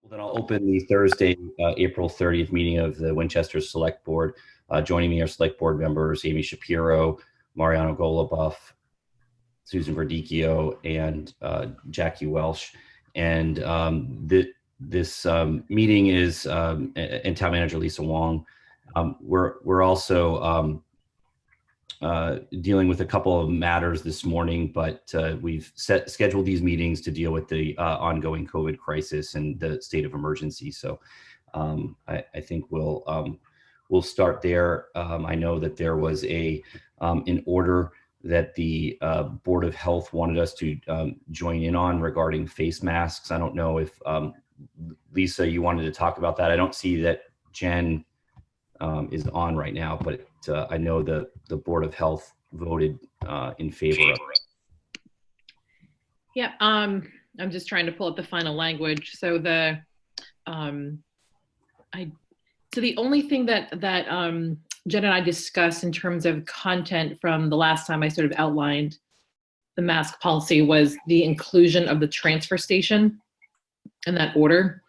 Then I'll open the Thursday, April 30th meeting of the Winchester Select Board. Joining me are Select Board members Amy Shapiro, Mariano Goluboff, Susan Verdicchio, and Jackie Welsh. And this meeting is, and Town Manager Lisa Wong. We're also dealing with a couple of matters this morning, but we've scheduled these meetings to deal with the ongoing COVID crisis and the state of emergency. So I think we'll start there. I know that there was an order that the Board of Health wanted us to join in on regarding face masks. I don't know if Lisa, you wanted to talk about that. I don't see that Jen is on right now, but I know the Board of Health voted in favor of it. Yeah, I'm just trying to pull up the final language. So the only thing that Jen and I discussed in terms of content from the last time I sort of outlined the mask policy was the inclusion of the transfer station in that order.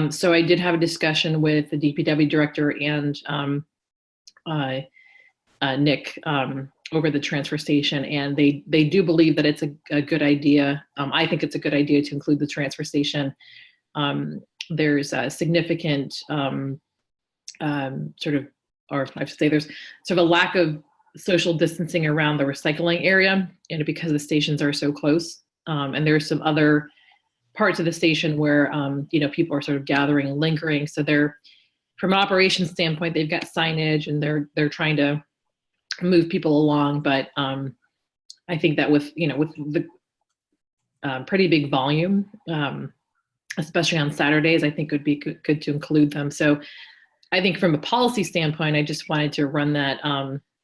So I did have a discussion with the DPW director and Nick over the transfer station, and they do believe that it's a good idea. I think it's a good idea to include the transfer station. There's a significant there's sort of a lack of social distancing around the recycling area, and because the stations are so close. And there's some other parts of the station where people are sort of gathering and lingering. So they're, from an operations standpoint, they've got signage and they're trying to move people along. But I think that with the pretty big volume, especially on Saturdays, I think it would be good to include them. So I think from a policy standpoint, I just wanted to run that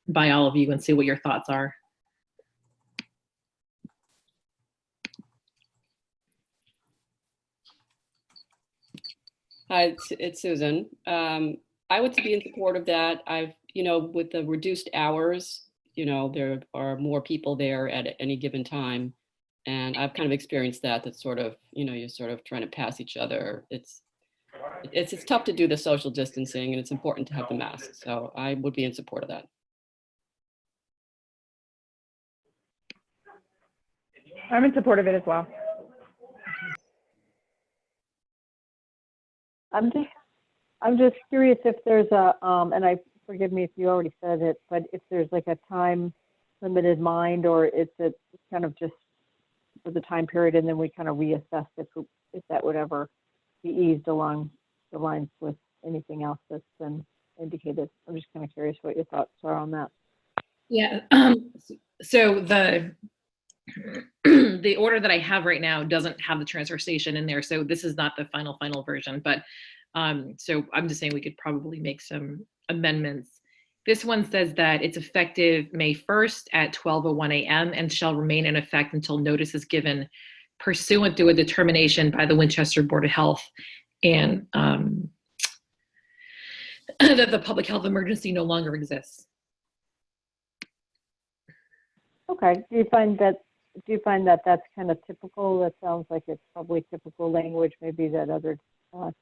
by all of you and see what your thoughts are. Hi, it's Susan. I would be in support of that. With the reduced hours, there are more people there at any given time. And I've kind of experienced that. That's sort of, you're sort of trying to pass each other. It's tough to do the social distancing, and it's important to have the mask. So I would be in support of that. I'm in support of it as well. I'm just curious if there's and forgive me if you already said it, but if there's like a time limit in mind, or is it kind of just for the time period and then we kind of reassess if that would ever be eased along the lines with anything else that's been indicated. I'm just kind of curious what your thoughts are on that. Yeah, so the order that I have right now doesn't have the transfer station in there. So this is not the final version, but so I'm just saying we could probably make some amendments. This one says that it's effective May 1st at 12:01 a.m. and shall remain in effect until notice is given pursuant to a determination by the Winchester Board of Health and that the public health emergency no longer exists. Okay. Do you find that that's kind of typical? That sounds like it's probably typical language, maybe that other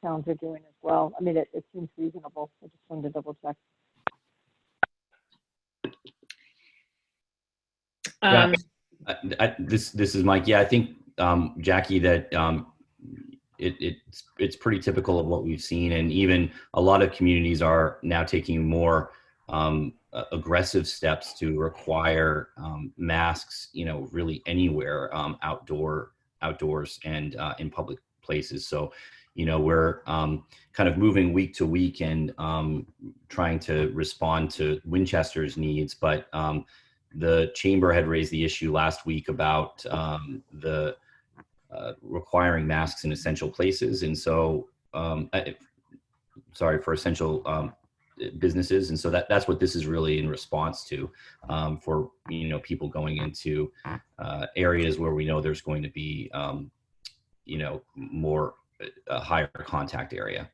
towns are doing as well. I mean, it seems reasonable. I just wanted to double check. This is Mike. Yeah, I think Jackie, that it's pretty typical of what we've seen, and even a lot of communities are now taking more aggressive steps to require masks, really anywhere outdoors and in public places. So, we're kind of moving week to week and trying to respond to Winchester's needs. But the chamber had raised the issue last week about the requiring masks in essential places. And so, for essential businesses. And so that's what this is really in response to, for, people going into areas where we know there's going to be, more a higher contact area.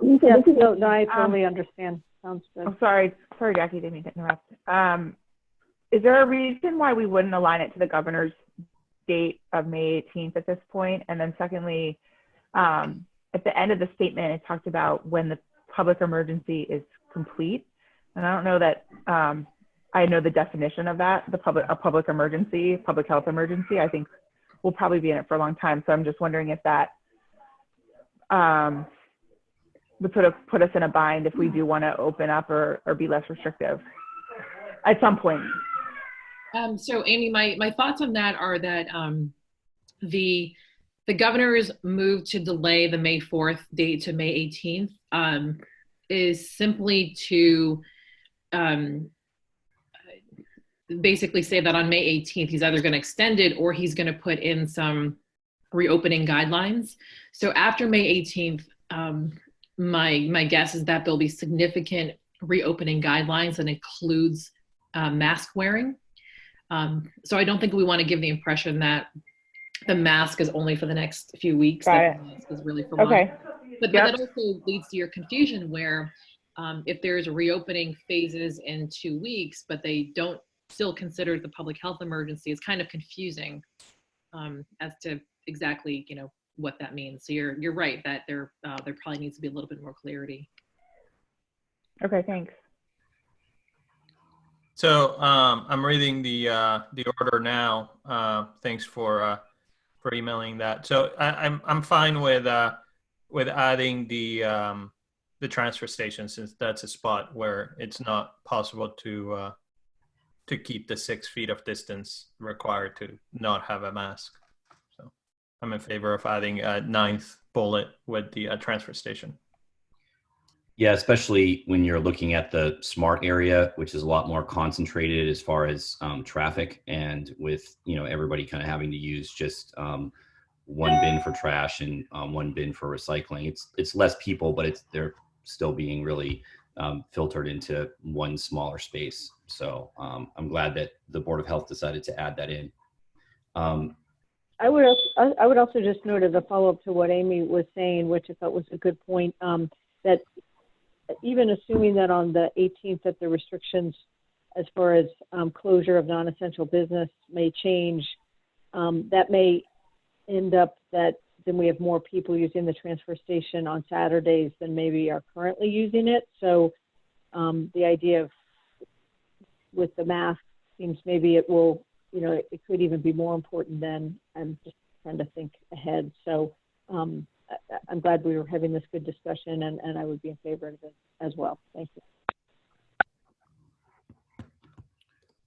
Yes, no, I totally understand. Sounds good. I'm sorry, Jackie, didn't mean to interrupt. Is there a reason why we wouldn't align it to the governor's date of May 18th at this point? And then secondly, at the end of the statement, it talked about when the public emergency is complete. And I don't know that I know the definition of that, a public emergency, public health emergency. I think we'll probably be in it for a long time. So I'm just wondering if that would sort of put us in a bind if we do want to open up or be less restrictive at some point. So Amy, my thoughts on that are that the governor's move to delay the May 4th date to May 18th is simply to basically say that on May 18th, he's either going to extend it or he's going to put in some reopening guidelines. So after May 18th, my guess is that there'll be significant reopening guidelines that includes mask wearing. So I don't think we want to give the impression that the mask is only for the next few weeks. That the mask is really for long. Okay. But that also leads to your confusion where if there's reopening phases in 2 weeks, but they don't still consider it the public health emergency, it's kind of confusing as to exactly, what that means. So you're right that there probably needs to be a little bit more clarity. Okay, thanks. So I'm reading the order now. Thanks for emailing that. So I'm fine with adding the transfer station, since that's a spot where it's not possible to keep the 6 feet of distance required to not have a mask. So I'm in favor of adding a 9th bullet with the transfer station. Yeah, especially when you're looking at the SMART area, which is a lot more concentrated as far as traffic, and with everybody kind of having to use just one bin for trash and one bin for recycling. It's less people, but they're still being really filtered into one smaller space. So I'm glad that the Board of Health decided to add that in. I would also just note as a follow-up to what Amy was saying, which I thought was a good point, that even assuming that on the 18th that the restrictions as far as closure of non-essential business may change, that may end up that then we have more people using the transfer station on Saturdays than maybe are currently using it. So the idea of with the mask seems maybe it will, it could even be more important then. I'm just trying to think ahead. So I'm glad we were having this good discussion, and I would be in favor of it as well. Thank you.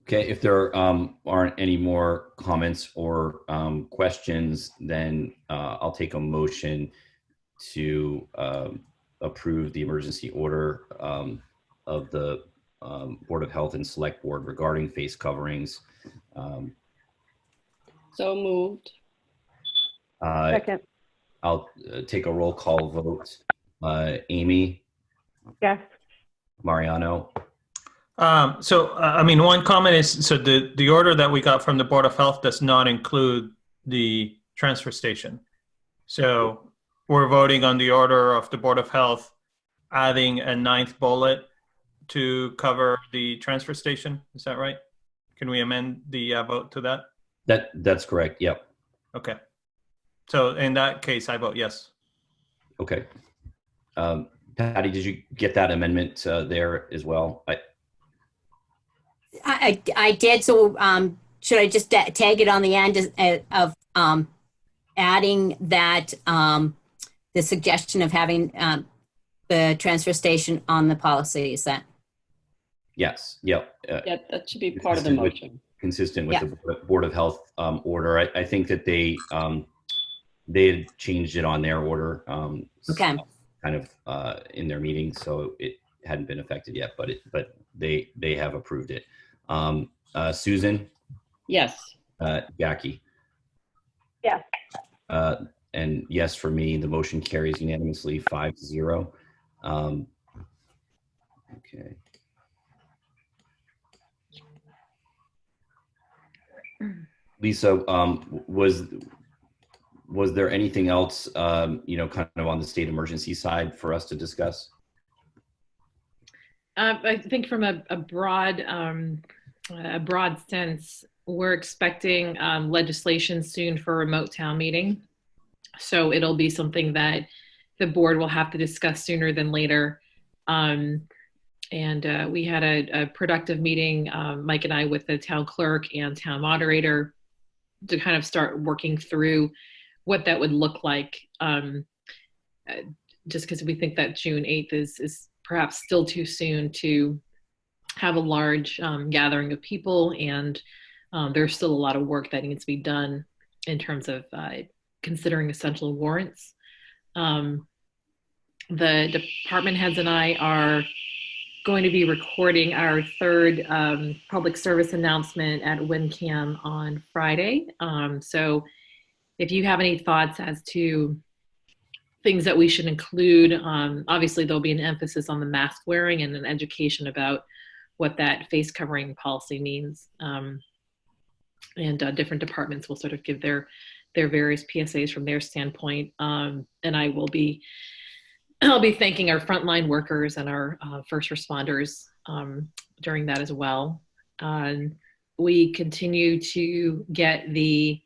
Okay, if there aren't any more comments or questions, then I'll take a motion to approve the emergency order of the Board of Health and Select Board regarding face coverings. So moved. Second. I'll take a roll call vote. Amy? Yes. Mariano? One comment is, so the order that we got from the Board of Health does not include the transfer station. So we're voting on the order of the Board of Health adding a 9th bullet to cover the transfer station. Is that right? Can we amend the vote to that? That's correct. Yep. Okay. So in that case, I vote yes. Okay. Patty, did you get that amendment there as well? I did. So should I just tag it on the end of adding that the suggestion of having the transfer station on the policy? Is that? Yes. Yep. Yeah, that should be part of the motion. Consistent with the Board of Health order. I think that they had changed it on their order. Okay. Kind of in their meeting, so it hadn't been affected yet, but they have approved it. Susan? Yes. Jackie? Yes. And yes for me. The motion carries unanimously 5-0. Okay. Lisa, was there anything else, kind of on the state emergency side for us to discuss? I think from a broad sense, we're expecting legislation soon for a remote town meeting. So it'll be something that the board will have to discuss sooner than later. And we had a productive meeting, Mike and I, with the town clerk and town moderator to kind of start working through what that would look like. Just because we think that June 8th is perhaps still too soon to have a large gathering of people, and there's still a lot of work that needs to be done in terms of considering essential warrants. The department heads and I are going to be recording our third public service announcement at WinCam on Friday. So if you have any thoughts as to things that we should include, obviously there'll be an emphasis on the mask wearing and an education about what that face covering policy means. And different departments will sort of give their various PSAs from their standpoint. And I'll be thanking our frontline workers and our first responders during that as well. We continue to get the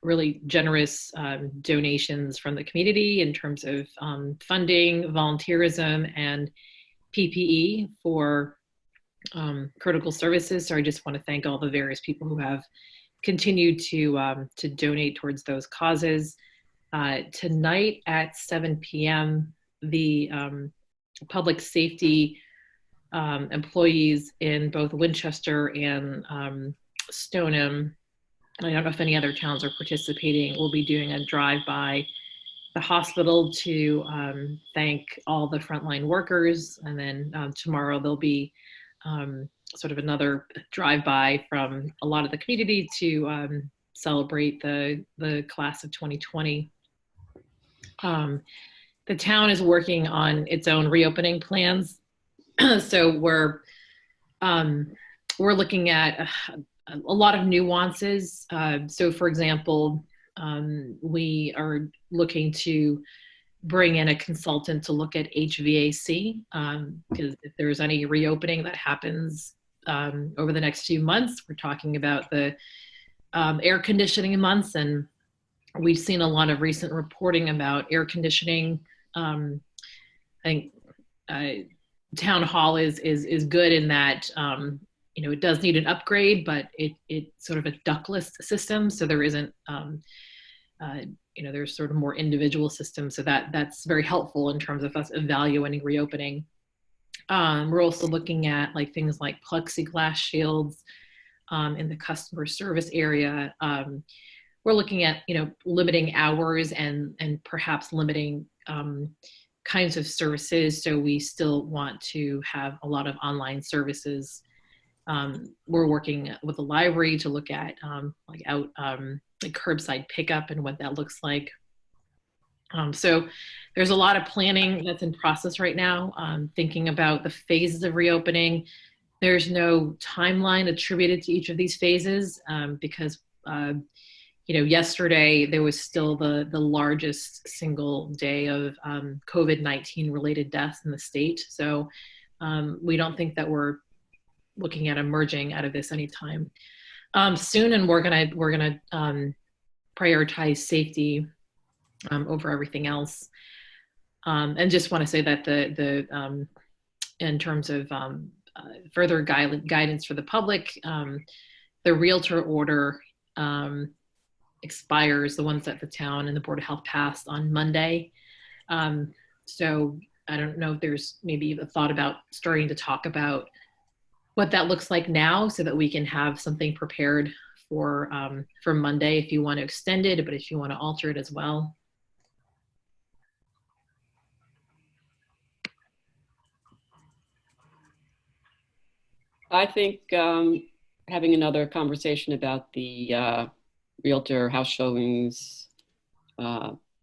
really generous donations from the community in terms of funding, volunteerism, and PPE for critical services. So I just want to thank all the various people who have continued to donate towards those causes. Tonight at 7 p.m., the public safety employees in both Winchester and Stoneham, I don't know if any other towns are participating, will be doing a drive-by the hospital to thank all the frontline workers. And then tomorrow there'll be sort of another drive-by from a lot of the community to celebrate the class of 2020. The town is working on its own reopening plans. So we're looking at a lot of nuances. So for example, we are looking to bring in a consultant to look at HVAC, because if there's any reopening that happens over the next few months, we're talking about the air conditioning months, and we've seen a lot of recent reporting about air conditioning. I think town hall is good in that it does need an upgrade, but it's sort of a ductless system, so there isn't there's sort of more individual systems, so that's very helpful in terms of us evaluating reopening. We're also looking at things like plexiglass shields in the customer service area. We're looking at limiting hours and perhaps limiting kinds of services. So we still want to have a lot of online services. We're working with the library to look at curbside pickup and what that looks like. So there's a lot of planning that's in process right now, thinking about the phases of reopening. There's no timeline attributed to each of these phases because yesterday there was still the largest single day of COVID-19 related deaths in the state. So we don't think that we're looking at emerging out of this anytime soon, and we're gonna prioritize safety over everything else. And just want to say that the in terms of further guidance for the public, the realtor order expires, the ones that the town and the Board of Health passed on Monday. So I don't know if there's maybe a thought about starting to talk about what that looks like now so that we can have something prepared for Monday if you want to extend it, but if you want to alter it as well. I think having another conversation about the realtor house showings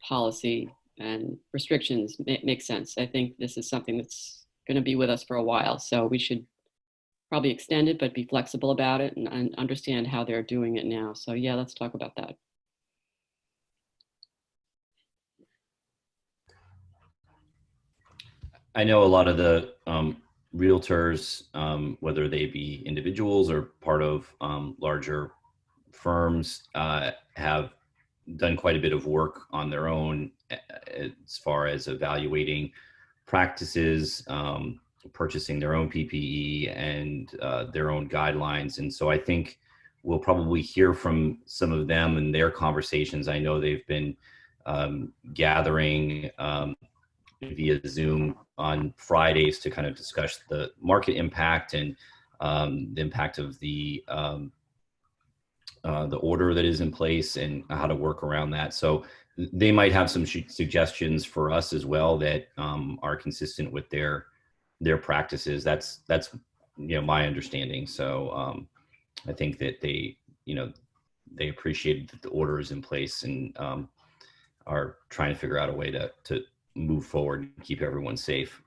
policy and restrictions makes sense. I think this is something that's going to be with us for a while, so we should probably extend it, but be flexible about it and understand how they're doing it now. So yeah, let's talk about that. I know a lot of the realtors, whether they be individuals or part of larger firms, have done quite a bit of work on their own as far as evaluating practices, purchasing their own PPE and their own guidelines. And so I think we'll probably hear from some of them in their conversations. I know they've been gathering via Zoom on Fridays to kind of discuss the market impact and the impact of the order that is in place and how to work around that. So they might have some suggestions for us as well that are consistent with their practices. That's my understanding. So I think that they appreciated that the order is in place and are trying to figure out a way to move forward and keep everyone safe.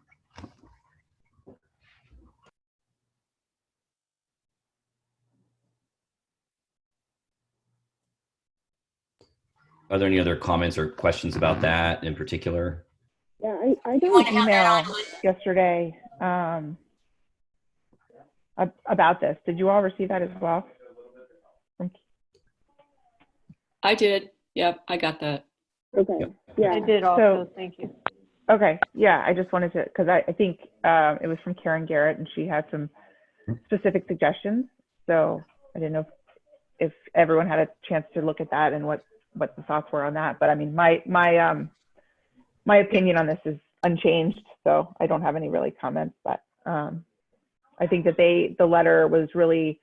Are there any other comments or questions about that in particular? Yeah, I got an email yesterday about this. Did you all receive that as well? I did. Yep, I got that. Okay. Yep. Yeah, I did also. Thank you. Okay. Yeah, I just wanted to, because I think it was from Karen Garrett and she had some specific suggestions. So I didn't know if everyone had a chance to look at that and what the thoughts were on that. But I mean, my opinion on this is unchanged, so I don't have any really comments. But I think that the letter was really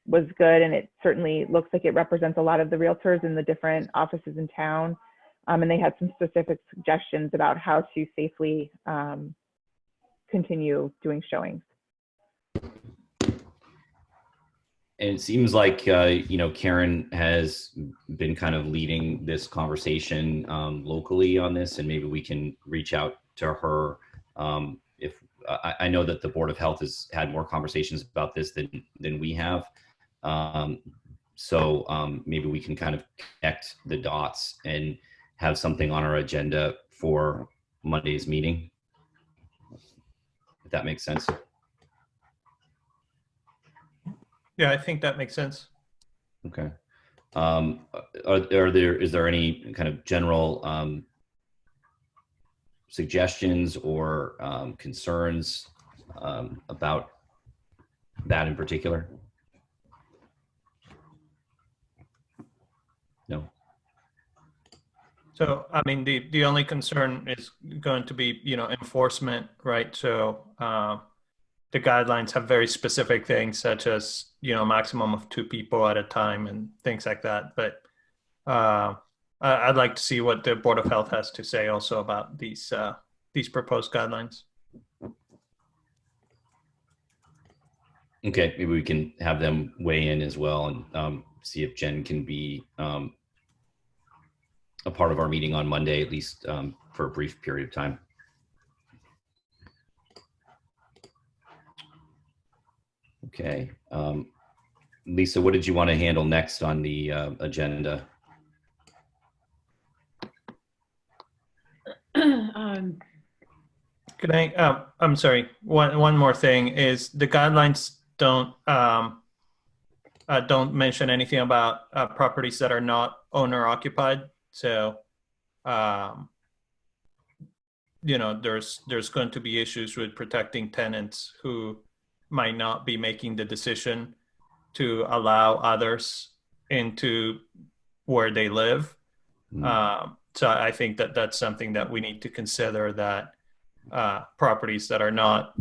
was good, and it certainly looks like it represents a lot of the realtors in the different offices in town. And they had some specific suggestions about how to safely continue doing showings. And it seems like, Karen has been kind of leading this conversation locally on this, and maybe we can reach out to her. If I know that the Board of Health has had more conversations about this than we have. So maybe we can kind of connect the dots and have something on our agenda for Monday's meeting, if that makes sense. Yeah, I think that makes sense. Okay. Is there any kind of general suggestions or concerns about that in particular? No. So, I mean, the only concern is going to be, enforcement, right? So the guidelines have very specific things such as, maximum of 2 people at a time and things like that. But I'd like to see what the Board of Health has to say also about these proposed guidelines. Okay, maybe we can have them weigh in as well and see if Jen can be a part of our meeting on Monday, at least for a brief period of time. Okay. Lisa, what did you want to handle next on the agenda? Can I, I'm sorry, one more thing is the guidelines don't mention anything about properties that are not owner occupied. So, there's going to be issues with protecting tenants who might not be making the decision to allow others into where they live. So I think that that's something that we need to consider, that properties that are not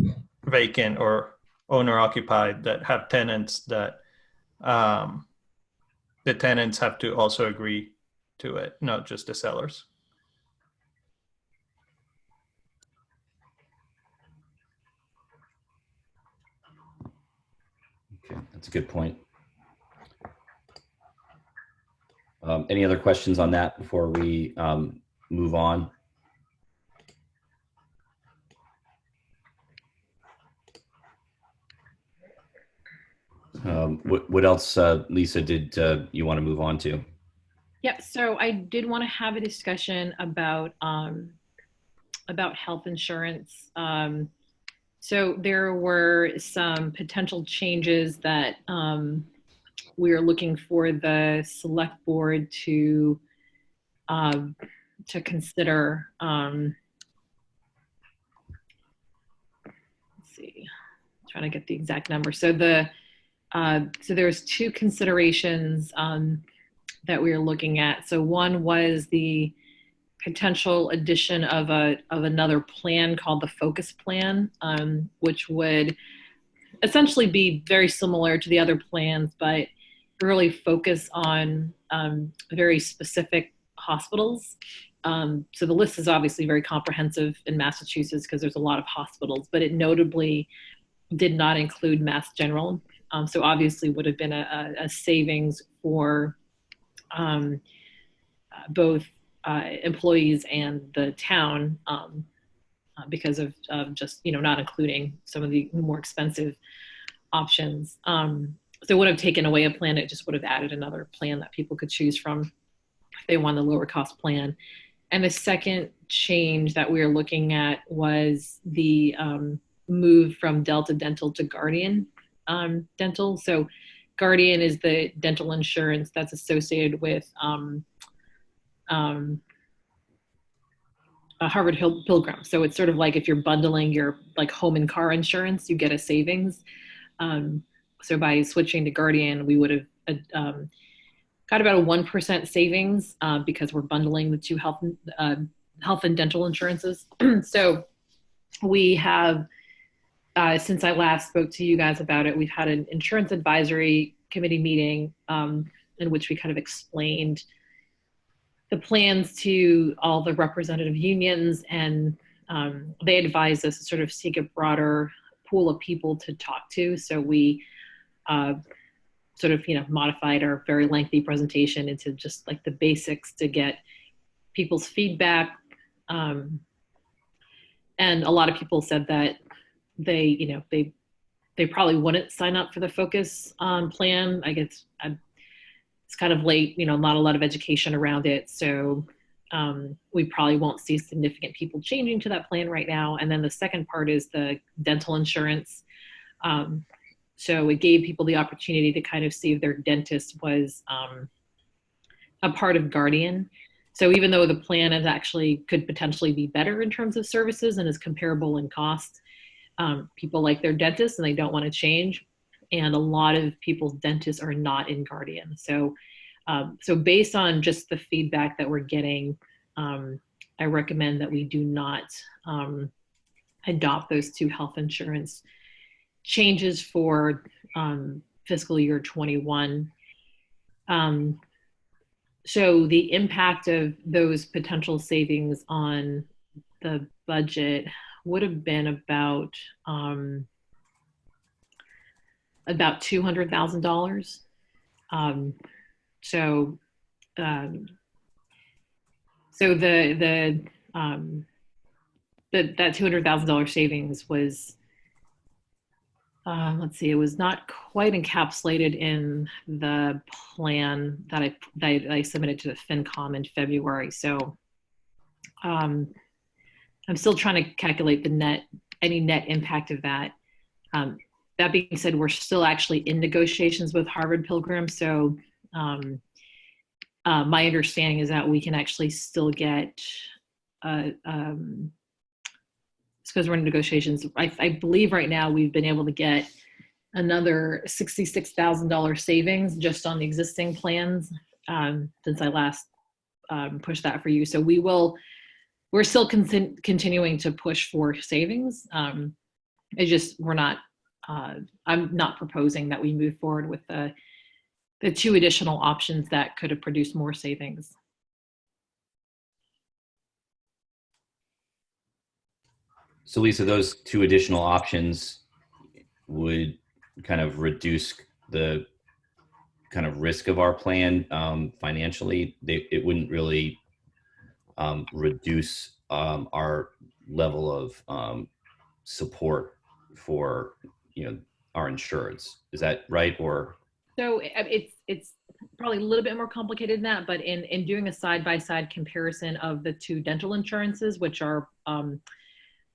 vacant or owner occupied that have tenants, that the tenants have to also agree to it, not just the sellers. Okay, that's a good point. Any other questions on that before we move on? What else, Lisa, did you want to move on to? Yep. So I did want to have a discussion about health insurance. So there were some potential changes that we are looking for the select board to consider. Let's see, I'm trying to get the exact number. So so there's two considerations that we are looking at. So one was the potential addition of another plan called the Focus Plan, which would essentially be very similar to the other plans, but really focus on very specific hospitals. So the list is obviously very comprehensive in Massachusetts because there's a lot of hospitals, but it notably did not include Mass General. So obviously would have been a savings for both employees and the town because of just, not including some of the more expensive options. So it would have taken away a plan. It just would have added another plan that people could choose from if they want the lower cost plan. And the second change that we were looking at was the move from Delta Dental to Guardian Dental. So Guardian is the dental insurance that's associated with Harvard Pilgrim. So it's sort of like if you're bundling your like home and car insurance, you get a savings. So by switching to Guardian, we would have got about a 1% savings because we're bundling the two health and dental insurances. So we have, since I last spoke to you guys about it, we've had an insurance advisory committee meeting in which we kind of explained the plans to all the representative unions, and they advised us to sort of seek a broader pool of people to talk to. So we sort of, modified our very lengthy presentation into just like the basics to get people's feedback. And a lot of people said that they probably wouldn't sign up for the Focus plan. I guess it's kind of late, not a lot of education around it. So we probably won't see significant people changing to that plan right now. And then the second part is the dental insurance. So it gave people the opportunity to kind of see if their dentist was a part of Guardian. So even though the plan is actually could potentially be better in terms of services and is comparable in cost, people like their dentist and they don't want to change. And a lot of people's dentists are not in Guardian. So, so based on just the feedback that we're getting, I recommend that we do not adopt those two health insurance changes for fiscal year 21. So the impact of those potential savings on the budget would have been about $200,000. So that $200,000 savings was, let's see, it was not quite encapsulated in the plan that I submitted to the FinCom in February. So I'm still trying to calculate any net impact of that. That being said, we're still actually in negotiations with Harvard Pilgrim. So my understanding is that we can actually still get, it's because we're in negotiations. I believe right now we've been able to get another $66,000 savings just on the existing plans since I last pushed that for you. So we're still continuing to push for savings. I'm not proposing that we move forward with the two additional options that could have produced more savings. So Lisa, those two additional options would kind of reduce the kind of risk of our plan financially. It wouldn't really reduce our level of support for our insurance. Is that right? Or so it's probably a little bit more complicated than that, but in doing a side-by-side comparison of the two dental insurances, which are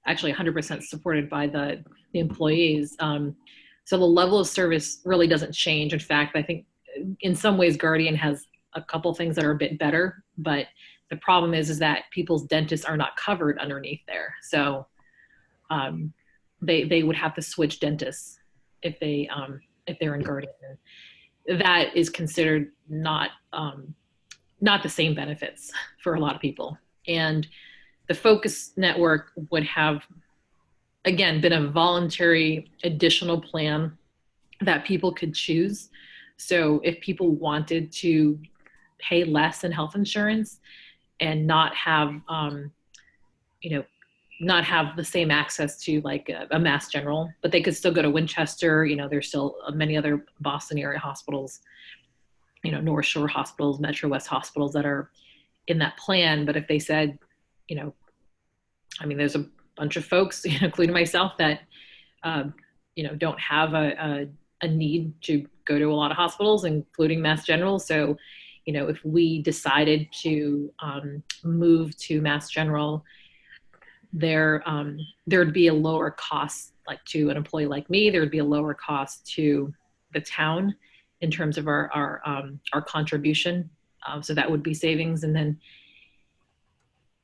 actually 100% supported by the employees. So the level of service really doesn't change. In fact, I think in some ways Guardian has a couple things that are a bit better, but the problem is that people's dentists are not covered underneath there. So they would have to switch dentists if they're in Guardian. That is considered not the same benefits for a lot of people. And the Focus Network would have, again, been a voluntary additional plan that people could choose. So if people wanted to pay less in health insurance and not have, not have the same access to like a Mass General, but they could still go to Winchester. There's still many other Boston area hospitals, North Shore hospitals, Metro West hospitals that are in that plan. But if they said, there's a bunch of folks, including myself, that, don't have a need to go to a lot of hospitals, including Mass General. So, if we decided to move to Mass General, there'd be a lower cost, like to an employee like me, there would be a lower cost to the town in terms of our contribution. So that would be savings. And then,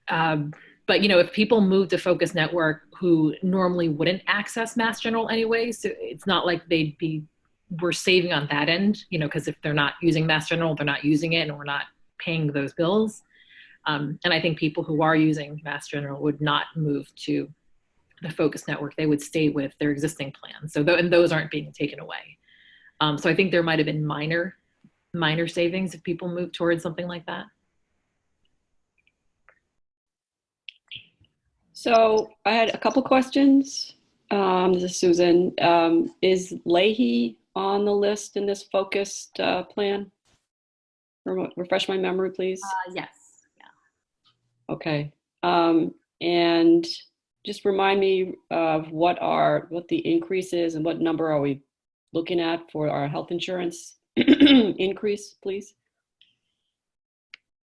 but if people move to Focus Network who normally wouldn't access Mass General anyway, so it's not like we're saving on that end, because if they're not using Mass General, they're not using it and we're not paying those bills. And I think people who are using Mass General would not move to the Focus Network. They would stay with their existing plan. So, and those aren't being taken away. So I think there might have been minor savings if people move towards something like that. So I had a couple questions. This is Susan. Is Leahy on the list in this focused plan? Refresh my memory, please. Yes. Yeah. Okay. And just remind me of what the increase is and what number are we looking at for our health insurance increase, please?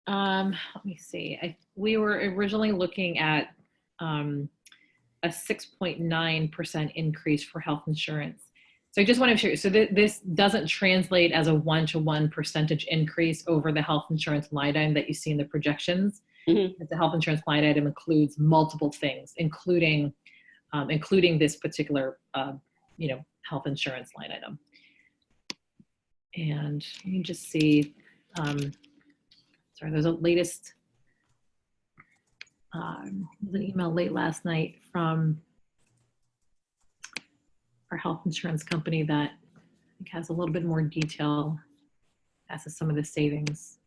Let me see. We were originally looking at a 6.9% increase for health insurance. So I just want to show you, so this doesn't translate as a 1-to-1 percentage increase over the health insurance line item that you see in the projections. Mm-hmm. The health insurance line item includes multiple things, including this particular, health insurance line item. And you can just see, there's a latest, there's an email late last night from our health insurance company that I think has a little bit more detail as to some of the savings.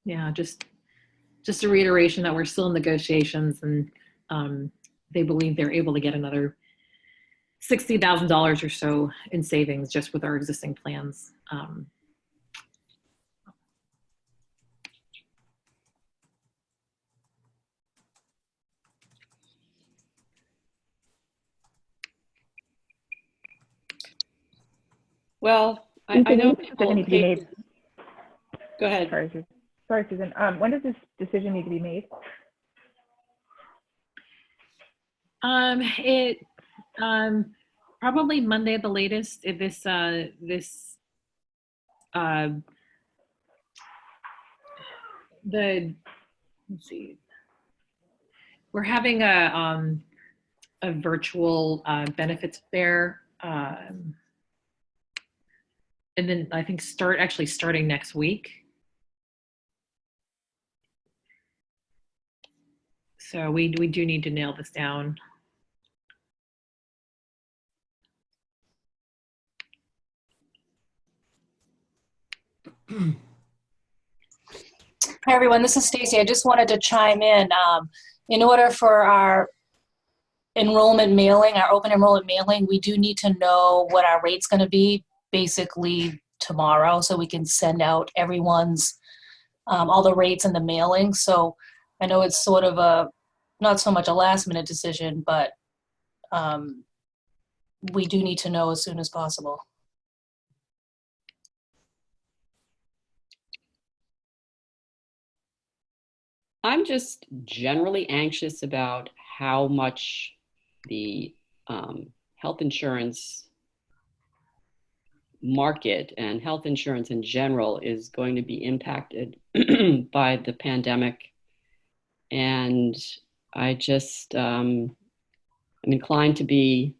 Yeah, just a reiteration that we're still in negotiations, and they believe they're able to get another $60,000 or so in savings just with our existing plans. Well, I know people need to be made. Go ahead. Sorry, Susan. When does this decision need to be made? Probably Monday at the latest. If let's see, we're having a virtual benefits fair, and then I think starting next week. So we do need to nail this down. Hi everyone, this is Stacy. I just wanted to chime in. In order for our enrollment mailing, our open enrollment mailing, we do need to know what our rate's going to be basically tomorrow, so we can send out everyone's all the rates and the mailing. So I know it's sort of not so much a last minute decision, but we do need to know as soon as possible. I'm just generally anxious about how much the health insurance market and health insurance in general is going to be impacted by the pandemic. And I just am inclined to be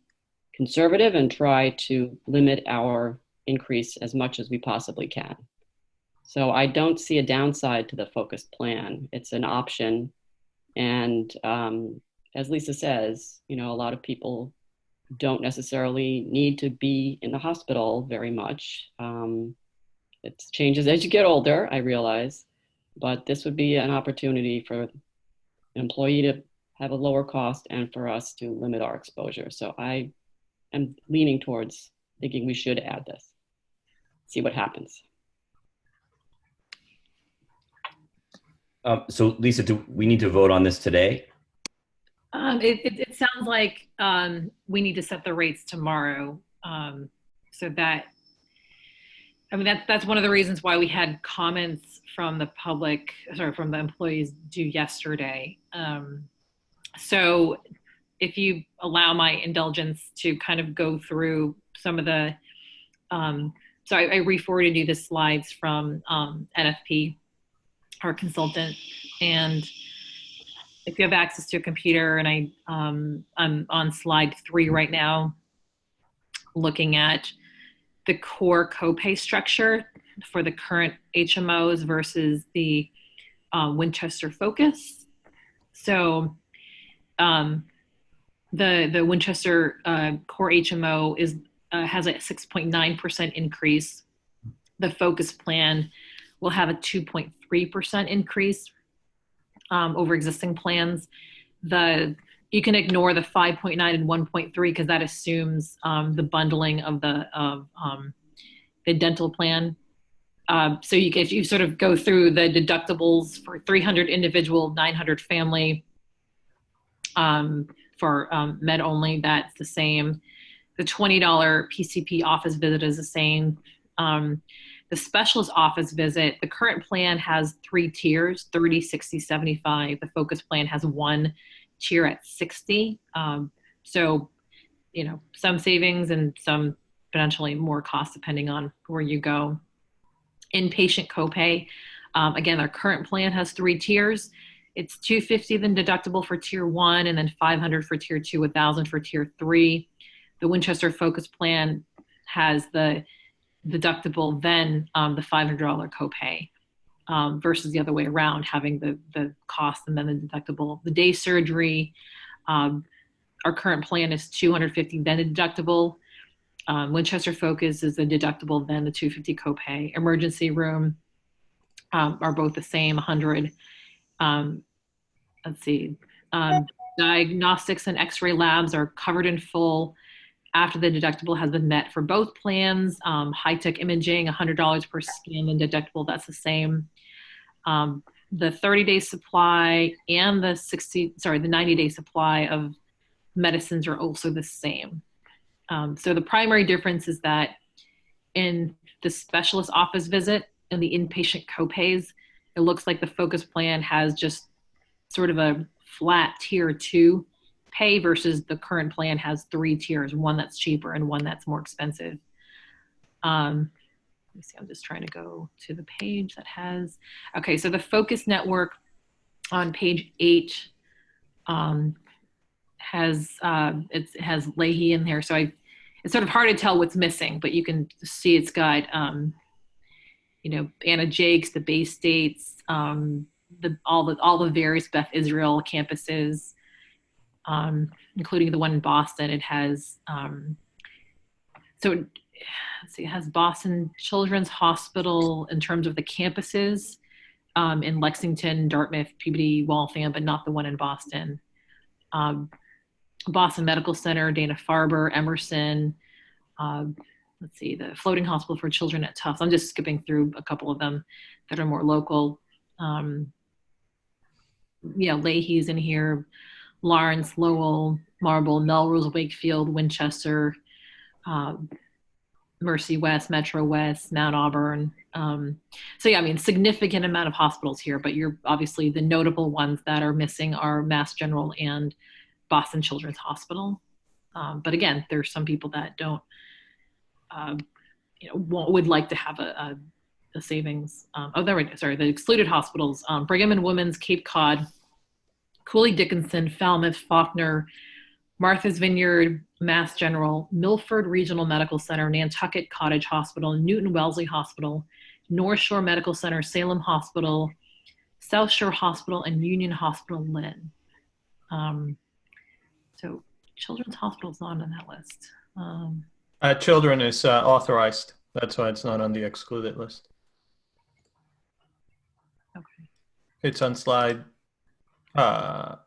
conservative and try to limit our increase as much as we possibly can. So I don't see a downside to the focused plan. It's an option. And as Lisa says, a lot of people don't necessarily need to be in the hospital very much. It changes as you get older, I realize, but this would be an opportunity for an employee to have a lower cost and for us to limit our exposure. So I am leaning towards thinking we should add this, see what happens. So Lisa, do we need to vote on this today? It sounds like we need to set the rates tomorrow. So that, that's one of the reasons why we had comments from the public, from the employees due yesterday. So if you allow my indulgence to kind of go through some of the, so I re-forwarded you the slides from NFP, our consultant, and if you have access to a computer, and I'm on slide 3 right now, looking at the core copay structure for the current HMOs versus the Winchester focus. So the Winchester core HMO has a 6.9% increase. The focus plan will have a 2.3% increase over existing plans. You can ignore the 5.9 and 1.3 because that assumes the bundling of the dental plan. So if you sort of go through the deductibles for 300 individual, 900 family, for med only, that's the same. The $20 PCP office visit is the same. The specialist office visit, the current plan has 3 tiers, 30, 60, 75. The focus plan has 1 tier at 60. So, some savings and some potentially more cost depending on where you go. Inpatient copay, again, our current plan has 3 tiers. It's $250 then deductible for tier 1, and then $500 for tier 2, $1,000 for tier 3. The Winchester focus plan has the deductible, then the $500 copay, versus the other way around, having the cost and then the deductible. The day surgery, our current plan is $250, then a deductible. Winchester focus is the deductible, then the $250 copay. Emergency room are both the same, $100. Let's see. Diagnostics and x-ray labs are covered in full after the deductible has been met for both plans. High-tech imaging, $100 per scan and deductible, that's the same. The 30-day supply and the 90-day supply of medicines are also the same. So the primary difference is that in the specialist office visit and the inpatient copays, it looks like the focus plan has just sort of a flat tier 2 pay versus the current plan has 3 tiers, 1 that's cheaper and 1 that's more expensive. Let me see, I'm just trying to go to the page that has, okay, so the focus network on page 8 has Leahy in there. So it's sort of hard to tell what's missing, but you can see it's got, Anna Jakes, the Bay States, all the various Beth Israel campuses, including the one in Boston. It has, let's see, it has Boston Children's Hospital in terms of the campuses, in Lexington, Dartmouth, Peabody, Waltham, but not the one in Boston. Boston Medical Center, Dana-Farber, Emerson, let's see, the Floating Hospital for Children at Tufts. I'm just skipping through a couple of them that are more local. Leahy's in here, Lawrence, Lowell, Marble, Melrose, Wakefield, Winchester, Mercy West, Metro West, Mount Auburn. So yeah, I mean, significant amount of hospitals here, but you're obviously the notable ones that are missing are Mass General and Boston Children's Hospital. But again, there's some people that don't, would like to have a savings. There we go. Sorry, the excluded hospitals: Brigham and Women's, Cape Cod, Cooley Dickinson, Falmouth, Faulkner, Martha's Vineyard, Mass General, Milford Regional Medical Center, Nantucket Cottage Hospital, Newton Wellesley Hospital, North Shore Medical Center, Salem Hospital, South Shore Hospital, and Union Hospital Lynn. So Children's Hospital is not on that list. Children is authorized. That's why it's not on the excluded list. Okay. It's on slide 5,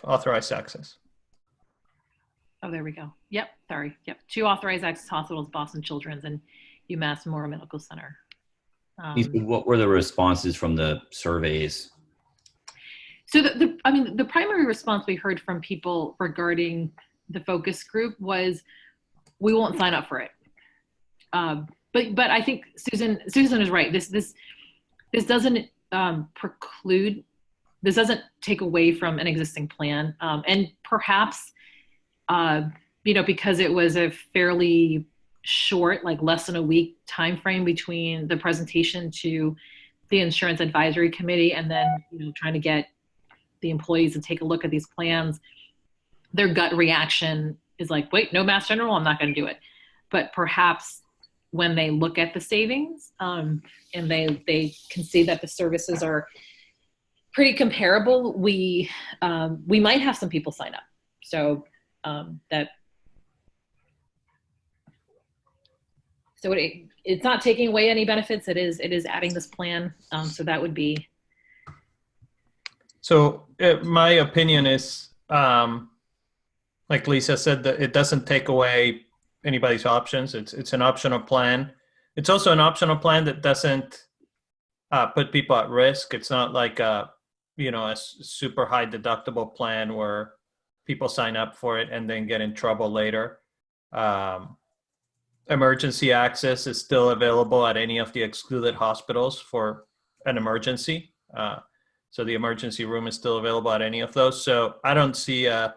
authorized access. Oh, there we go. Yep, sorry. Yep, 2 authorized access hospitals, Boston Children's and UMass Memorial Medical Center. What were the responses from the surveys? So the primary response we heard from people regarding the focus group was, we won't sign up for it. But I think Susan is right. This doesn't preclude, this doesn't take away from an existing plan. And perhaps, because it was a fairly short, like less than a week time frame between the presentation to the Insurance Advisory Committee and then trying to get the employees to take a look at these plans, their gut reaction is like, wait, no Mass General, I'm not going to do it. But perhaps when they look at the savings and they can see that the services are pretty comparable, we might have some people sign up. So it's not taking away any benefits. It is adding this plan. So that would be. So my opinion is, like Lisa said, that it doesn't take away anybody's options. It's an optional plan. It's also an optional plan that doesn't put people at risk. It's not like a super high deductible plan where people sign up for it and then get in trouble later. Emergency access is still available at any of the excluded hospitals for an emergency. So the emergency room is still available at any of those. So I don't see a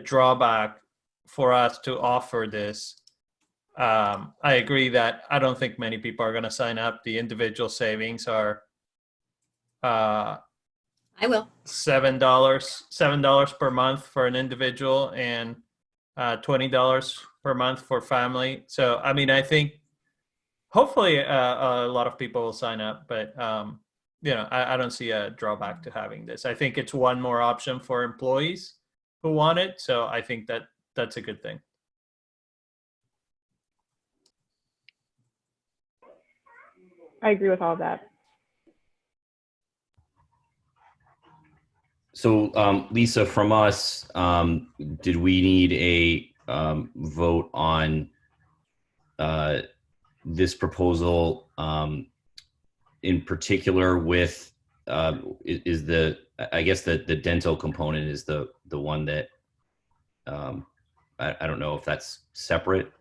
drawback for us to offer this. I agree that I don't think many people are going to sign up. The individual savings are I will. $7 per month for an individual and $20 per month for family. So I mean, I think hopefully a lot of people will sign up, but I don't see a drawback to having this. I think it's one more option for employees who want it. So I think that's a good thing. I agree with all of that. So Lisa, from us, did we need a vote on this proposal in particular with, is the, I guess the dental component is the one that, I don't know if that's separate.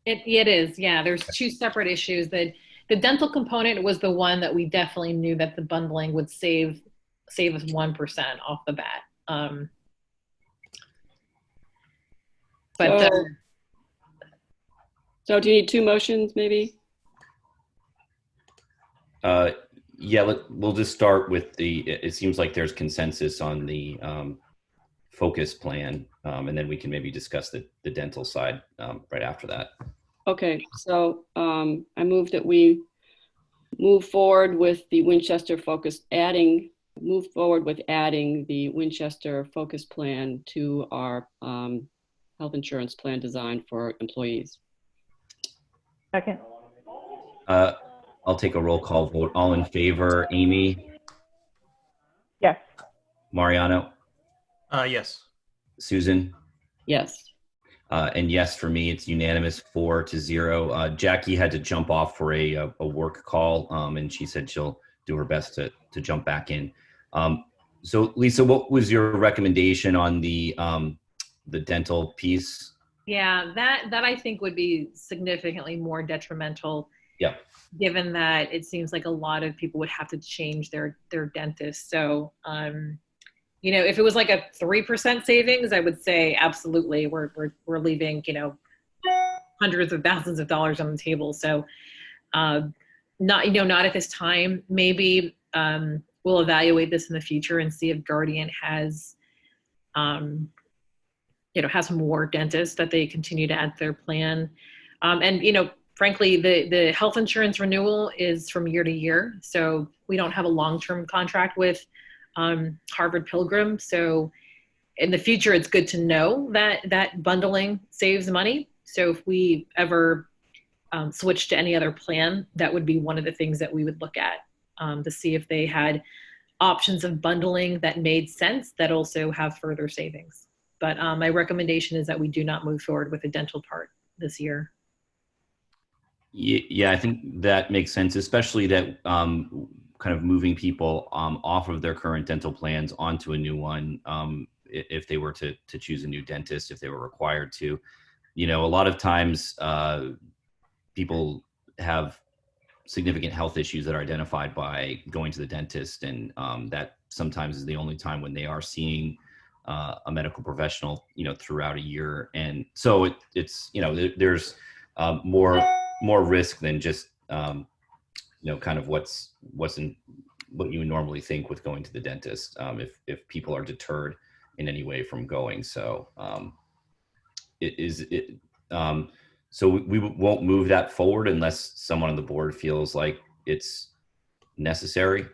It is, yeah. There's 2 separate issues. The dental component was the one that we definitely knew that the bundling would save us 1% off the bat. So do you need 2 motions maybe? Yeah, we'll just start with it seems like there's consensus on the focus plan, and then we can maybe discuss the dental side right after that. Okay, so I move that we move forward with the Winchester focus, move forward with adding the Winchester focus plan to our health insurance plan design for employees. Second. I'll take a roll call vote. All in favor, Amy? Yes. Mariano? Yes. Yes. Susan? And yes, for me, it's unanimous 4-0. Jackie had to jump off for a work call, and she said she'll do her best to jump back in. So Lisa, what was your recommendation on the dental piece? Yeah, that I think would be significantly more detrimental. Yeah. Given that it seems like a lot of people would have to change their dentist. So, if it was like a 3% savings, I would say absolutely we're leaving, hundreds of thousands of dollars on the table. So, not at this time. Maybe we'll evaluate this in the future and see if Guardian has has more dentists that they continue to add to their plan. And frankly, the health insurance renewal is from year to year. So we don't have a long-term contract with Harvard Pilgrim. So in the future, it's good to know that bundling saves money. So if we ever switch to any other plan, that would be one of the things that we would look at to see if they had options of bundling that made sense that also have further savings. But my recommendation is that we do not move forward with the dental part this year. Yeah, I think that makes sense, especially that kind of moving people off of their current dental plans onto a new one, if they were to choose a new dentist, if they were required to. A lot of times people have significant health issues that are identified by going to the dentist, and that sometimes is the only time when they are seeing a medical professional, throughout a year. And so it's there's more risk than just kind of what's in what you would normally think with going to the dentist, if people are deterred in any way from going. So so we won't move that forward unless someone on the board feels like it's necessary.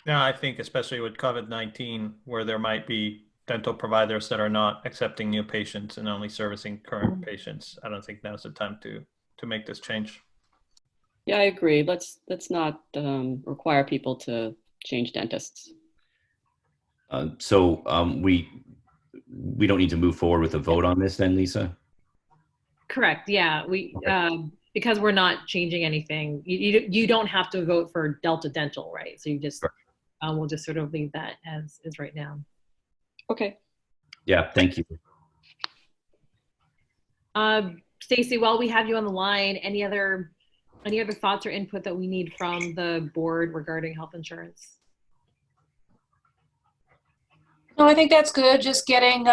Yeah, I think especially with COVID-19, where there might be dental providers that are not accepting new patients and only servicing current patients, I don't think now's the time to make this change. Yeah, I agree. Let's not require people to change dentists. So we don't need to move forward with a vote on this then, Lisa? Correct. Yeah, we Okay. Because we're not changing anything. You don't have to vote for Delta Dental, right? So you just we'll just sort of leave that as is right now. Okay. Yeah. Thank you. Stacy, while we have you on the line, any other thoughts or input that we need from the board regarding health insurance? No, I think that's good. Just getting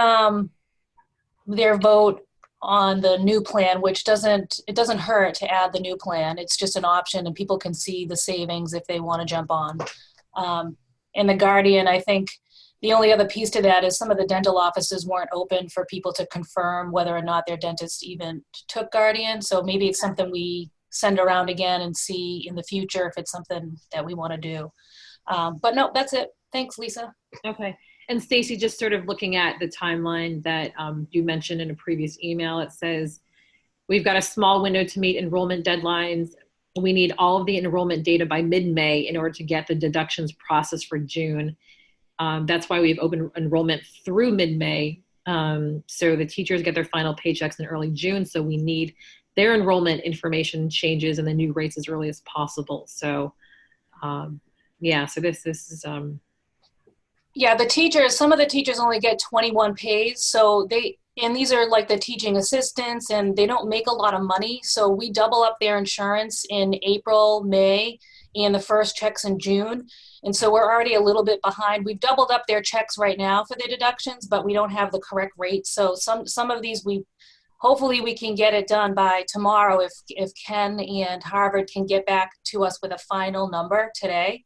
their vote on the new plan, which doesn't hurt to add the new plan. It's just an option, and people can see the savings if they want to jump on. And the Guardian, I think the only other piece to that is some of the dental offices weren't open for people to confirm whether or not their dentist even took Guardian. So maybe it's something we send around again and see in the future if it's something that we want to do. But no, that's it. Thanks, Lisa. Okay. And Stacy, just sort of looking at the timeline that you mentioned in a previous email, it says we've got a small window to meet enrollment deadlines. We need all of the enrollment data by mid-May in order to get the deductions processed for June. That's why we've opened enrollment through mid-May. So the teachers get their final paychecks in early June. So we need their enrollment information changes and the new rates as early as possible. So yeah, so this is yeah, some of the teachers only get 21 pays. So and these are like the teaching assistants, and they don't make a lot of money. So we double up their insurance in April, May, and the first checks in June. And so we're already a little bit behind. We've doubled up their checks right now for their deductions, but we don't have the correct rate. So some of these hopefully we can get it done by tomorrow if Ken and Harvard can get back to us with a final number today.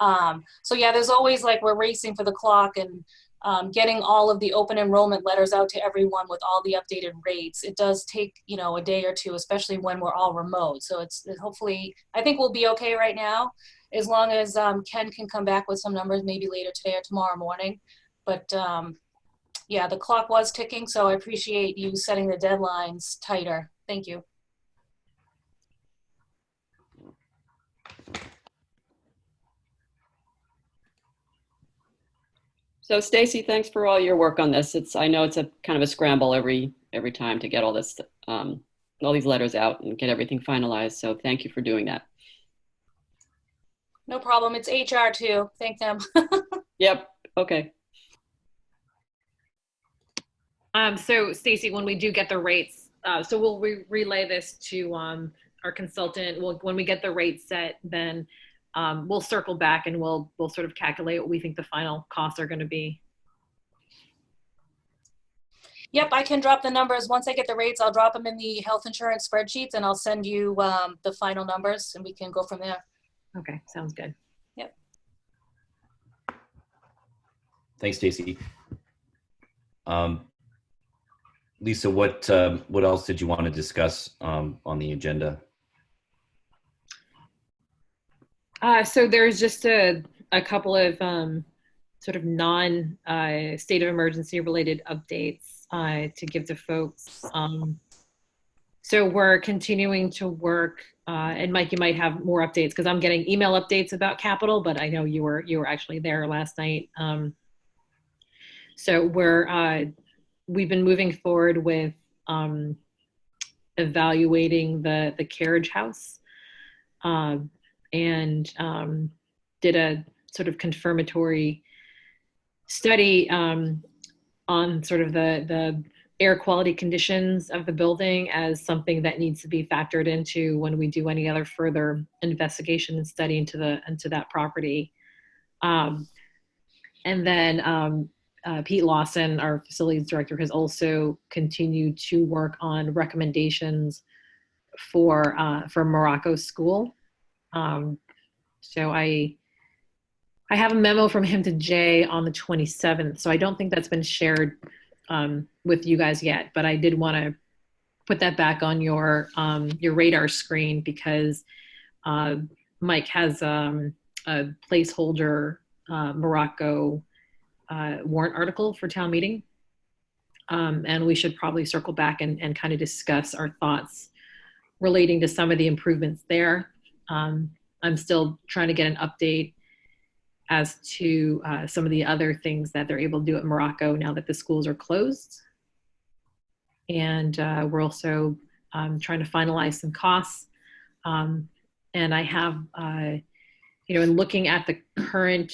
So yeah, there's always we're racing for the clock and getting all of the open enrollment letters out to everyone with all the updated rates. It does take, a day or two, especially when we're all remote. So it's hopefully, I think we'll be okay right now, as long as Ken can come back with some numbers maybe later today or tomorrow morning. But yeah, the clock was ticking, so I appreciate you setting the deadlines tighter. Thank you. So Stacy, thanks for all your work on this. I know it's a kind of a scramble every time to get all this, all these letters out and get everything finalized. So thank you for doing that. No problem. It's HR too. Thank them. Yep. Okay. So Stacy, when we do get the rates, so we'll relay this to our consultant. When we get the rates set, then we'll circle back and we'll sort of calculate what we think the final costs are going to be. Yep, I can drop the numbers. Once I get the rates, I'll drop them in the health insurance spreadsheets and I'll send you the final numbers and we can go from there. Okay, sounds good. Yep. Thanks, Stacy. Lisa, what else did you want to discuss on the agenda? So there's just a couple of sort of non-state of emergency related updates to give to folks. So we're continuing to work, and Mike, you might have more updates because I'm getting email updates about Capitol, but I know you were actually there last night. So we've been moving forward with evaluating the carriage house, and did a sort of confirmatory study on sort of the air quality conditions of the building as something that needs to be factored into when we do any other further investigation and study into that property. And then Pete Lawson, our facilities director, has also continued to work on recommendations for Morocco School. So I have a memo from him to Jay on the 27th. So I don't think that's been shared with you guys yet, but I did want to put that back on your radar screen because Mike has a placeholder Morocco warrant article for town meeting. And we should probably circle back and kind of discuss our thoughts relating to some of the improvements there. I'm still trying to get an update as to some of the other things that they're able to do at Morocco now that the schools are closed. And we're also trying to finalize some costs. And I have, in looking at the current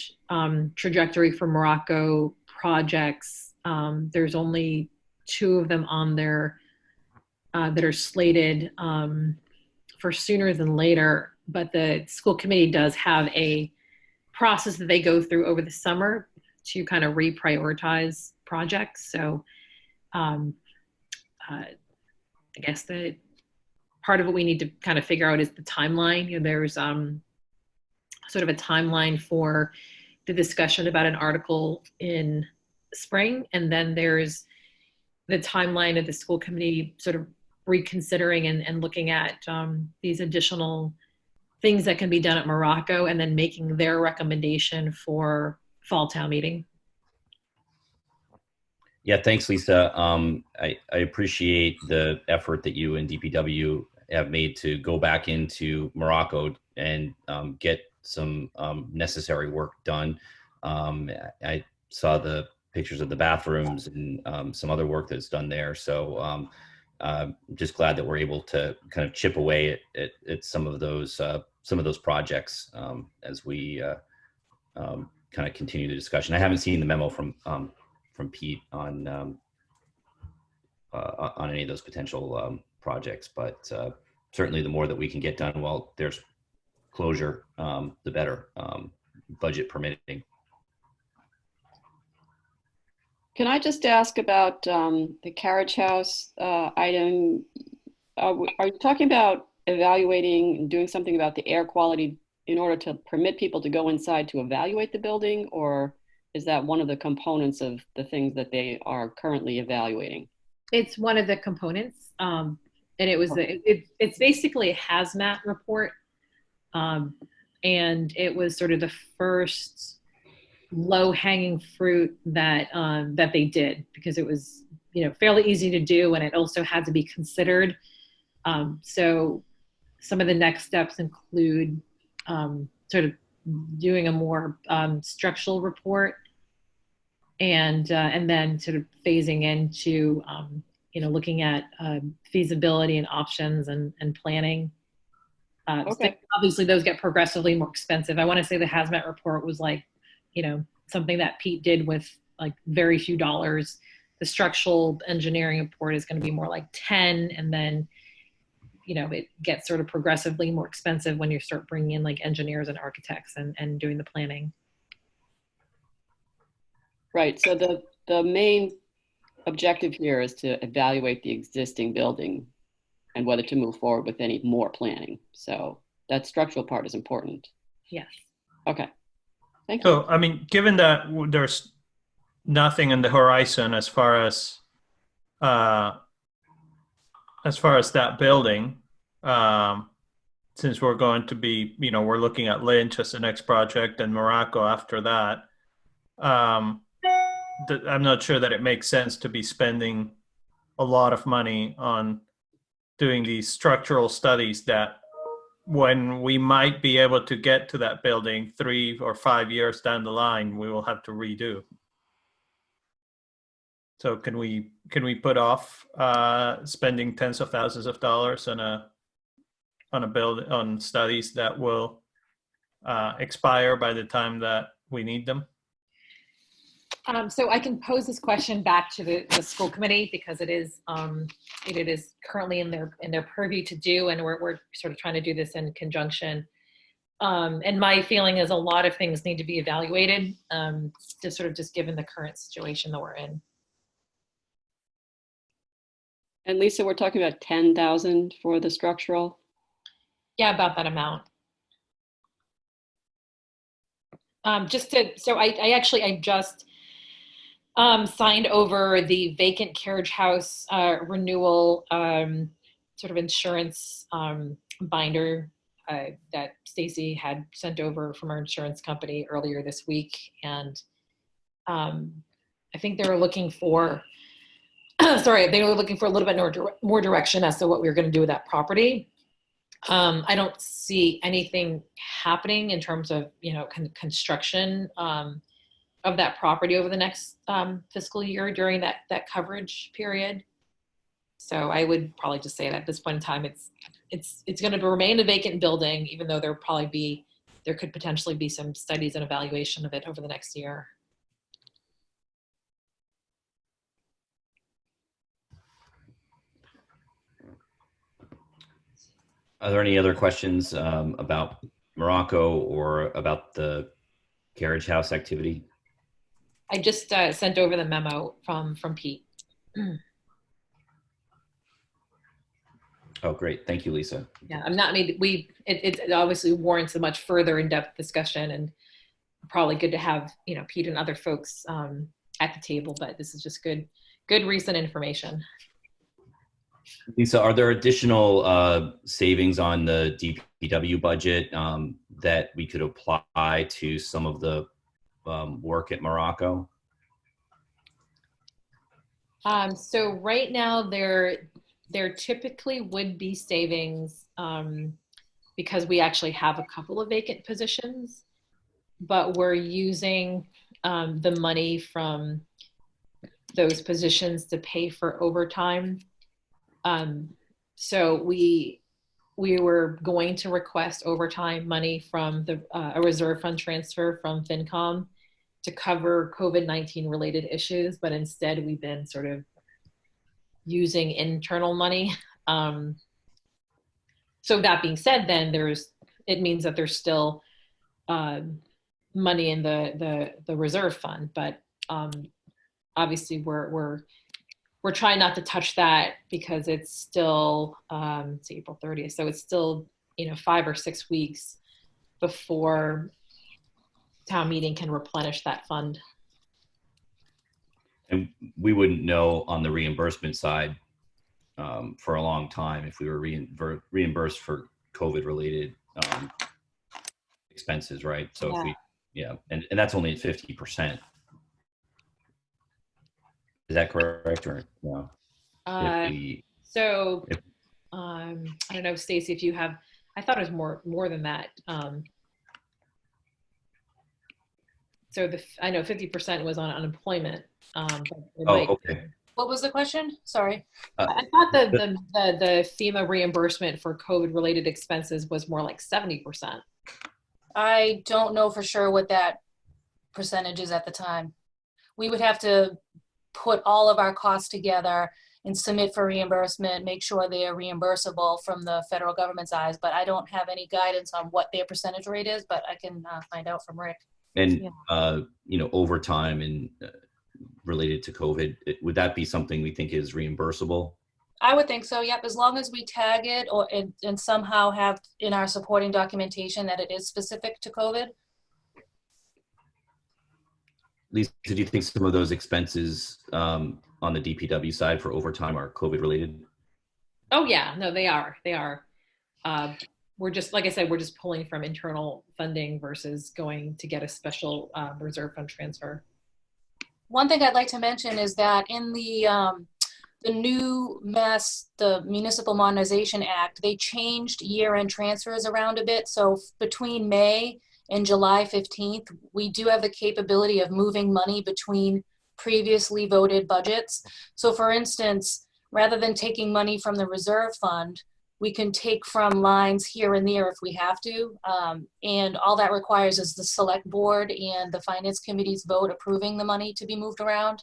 trajectory for Morocco projects, there's only 2 of them on there that are slated for sooner than later. But the school committee does have a process that they go through over the summer to kind of reprioritize projects. So I guess the part of what we need to kind of figure out is the timeline. There's sort of a timeline for the discussion about an article in spring. And then there's the timeline of the school committee sort of reconsidering and looking at these additional things that can be done at Morocco and then making their recommendation for fall town meeting. Yeah, thanks, Lisa. I appreciate the effort that you and DPW have made to go back into Morocco and get some necessary work done. I saw the pictures of the bathrooms and some other work that's done there. So just glad that we're able to kind of chip away at some of those projects as we kind of continue the discussion. I haven't seen the memo from Pete on any of those potential projects, but certainly the more that we can get done while there's closure, the better, budget permitting. Can I just ask about the carriage house item? Are you talking about evaluating and doing something about the air quality in order to permit people to go inside to evaluate the building, or is that one of the components of the things that they are currently evaluating? It's one of the components, and it was it's basically a hazmat report, and it was sort of the first low-hanging fruit that that they did because it was fairly easy to do and it also had to be considered. So some of the next steps include sort of doing a more structural report and then sort of phasing into looking at feasibility and options and planning. Okay. Obviously, those get progressively more expensive. I want to say the hazmat report was like, something that Pete did with like very few dollars. The structural engineering report is going to be more like 10, and then it gets sort of progressively more expensive when you start bringing in like engineers and architects and doing the planning. Right. So the main objective here is to evaluate the existing building and whether to move forward with any more planning. So that structural part is important. Yes. Okay. Thank you. So, I mean, given that there's nothing in the horizon as far as that building, since we're going to be, we're looking at Lynch as the next project and Morocco after that. I'm not sure that it makes sense to be spending a lot of money on doing these structural studies that when we might be able to get to that building 3 or 5 years down the line, we will have to redo. So can we put off spending tens of thousands of dollars on studies that will expire by the time that we need them? So I can pose this question back to the school committee because it is currently in their purview to do, and we're sort of trying to do this in conjunction. And my feeling is a lot of things need to be evaluated, just given the current situation that we're in. And Lisa, we're talking about 10,000 for the structural? Yeah, about that amount. I just signed over the vacant carriage house renewal sort of insurance binder that Stacy had sent over from our insurance company earlier this week. And I think they were looking for, they were looking for a little bit more direction as to what we were going to do with that property. I don't see anything happening in terms of, construction of that property over the next fiscal year during that coverage period. So I would probably just say that at this point in time, it's going to remain a vacant building, even though there could potentially be some studies and evaluation of it over the next year. Are there any other questions about Morocco or about the carriage house activity? I just sent over the memo from Pete. Oh, great. Thank you, Lisa. Yeah, it obviously warrants a much further in-depth discussion, and probably good to have, Pete and other folks at the table, but this is just good recent information. Lisa, are there additional savings on the DPW budget that we could apply to some of the work at Morocco? So right now there typically would be savings because we actually have a couple of vacant positions, but we're using the money from those positions to pay for overtime. So we were going to request overtime money from a reserve fund transfer from FinCom to cover COVID-19 related issues, but instead we've been sort of using internal money. So that being said, then it means that there's still money in the reserve fund, but obviously we're trying not to touch that because it's still it's April 30th, so it's still 5 or 6 weeks before town meeting can replenish that fund. And we wouldn't know on the reimbursement side for a long time if we were reimbursed for COVID-related expenses, right? So yeah. And that's only at 50%. Is that correct or no? I don't know, Stacy, if you have, I thought it was more than that. So I know 50% was on unemployment. Okay. Well, What was the question? Sorry. I thought the FEMA reimbursement for COVID-related expenses was more like 70%. I don't know for sure what that percentage is at the time. We would have to put all of our costs together and submit for reimbursement, make sure they are reimbursable from the federal government's eyes, but I don't have any guidance on what their percentage rate is, but I can find out from Rick. And, overtime and related to COVID, would that be something we think is reimbursable? I would think so, yep, as long as we tag it and somehow have in our supporting documentation that it is specific to COVID. Lisa, do you think some of those expenses on the DPW side for overtime are COVID related? Oh yeah, no, they are. They are. We're just, like I said, we're just pulling from internal funding versus going to get a special reserve fund transfer. One thing I'd like to mention is that in the new the Municipal Modernization Act, they changed year-end transfers around a bit. So between May and July 15th, we do have the capability of moving money between previously voted budgets. So for instance, rather than taking money from the reserve fund, we can take from lines here and there if we have to. And all that requires is the select board and the finance committee's vote approving the money to be moved around.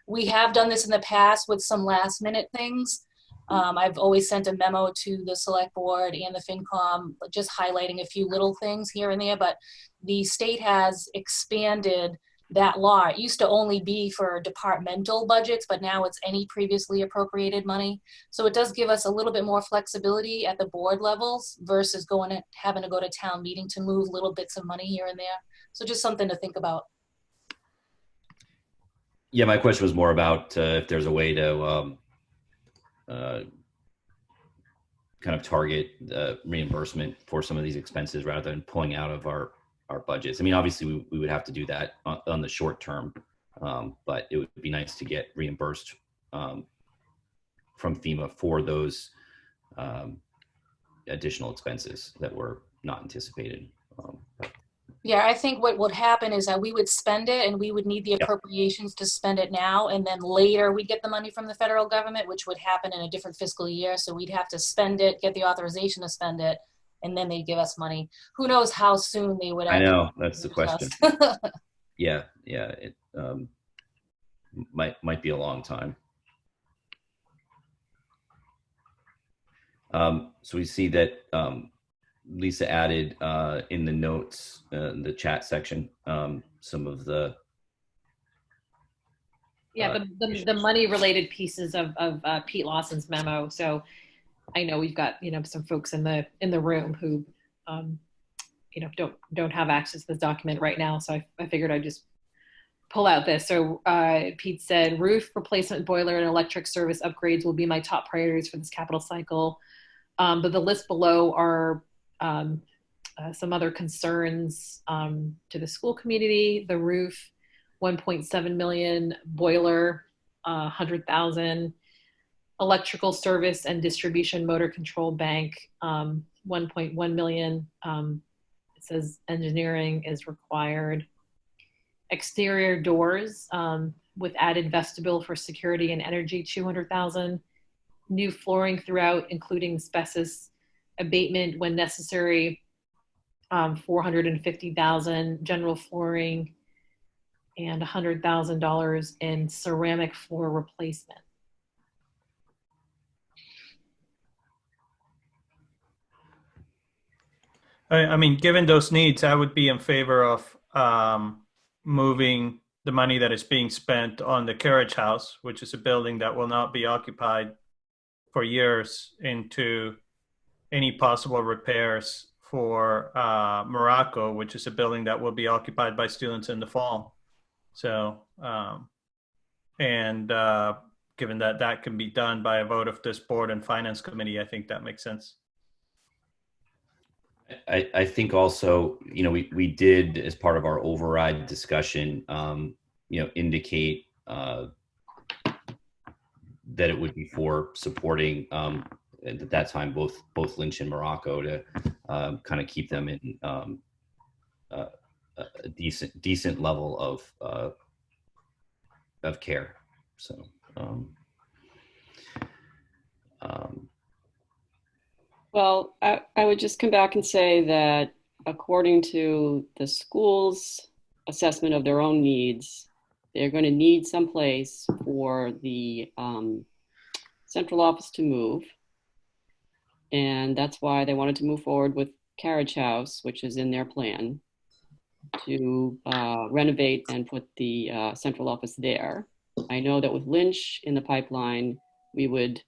We have done this in the past with some last minute things. I've always sent a memo to the select board and the FinCom just highlighting a few little things here and there, but the state has expanded that law. It used to only be for departmental budgets, but now it's any previously appropriated money. So it does give us a little bit more flexibility at the board levels versus having to go to town meeting to move little bits of money here and there. So just something to think about. Yeah, my question was more about if there's a way to kind of target reimbursement for some of these expenses rather than pulling out of our budgets. I mean, obviously we would have to do that on the short term, but it would be nice to get reimbursed from FEMA for those additional expenses that were not anticipated. Yeah, I think what would happen is that we would spend it and we would need the appropriations to spend it now. And then later we'd get the money from the federal government, which would happen in a different fiscal year. So we'd have to spend it, get the authorization to spend it, and then they'd give us money. Who knows how soon they would. I know, that's the question. Yeah, it might be a long time. So we see that Lisa added in the notes, in the chat section, some of the the money related pieces of Pete Lawson's memo. So I know we've got some folks in the room who don't have access to this document right now. So I figured I'd just pull out this. So Pete said, roof replacement, boiler, and electric service upgrades will be my top priorities for this capital cycle. But the list below are some other concerns to the school community. The roof, 1.7 million, boiler, 100,000, electrical service and distribution motor control bank, 1.1 million. It says engineering is required. Exterior doors with added vestibule for security and energy, 200,000. New flooring throughout, including asbestos abatement when necessary, 450,000. General flooring, and $100,000 in ceramic floor replacement. I mean, given those needs, I would be in favor of moving the money that is being spent on the Carriage House, which is a building that will not be occupied for years, into any possible repairs for Morocco, which is a building that will be occupied by students in the fall. So, given that that can be done by a vote of this board and finance committee, I think that makes sense. I think also, we did, as part of our override discussion, indicate that it would be for supporting at that time both Lynch and Morocco to kind of keep them in a decent level of care. So Well, I would just come back and say that according to the school's assessment of their own needs, they're going to need some place for the central office to move. And that's why they wanted to move forward with Carriage House, which is in their plan, to renovate and put the central office there. I know that with Lynch in the pipeline, they would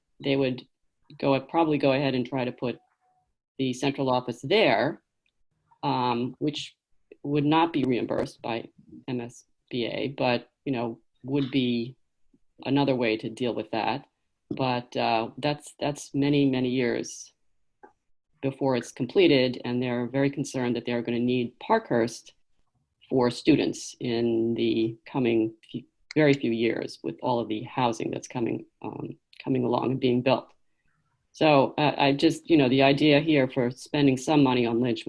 probably go ahead and try to put the central office there, which would not be reimbursed by MSBA, but would be another way to deal with that. But that's many, many years before it's completed, and they're very concerned that they're going to need Parkhurst for students in the coming very few years with all of the housing that's coming along and being built. So I just, the idea here for spending some money on Lynch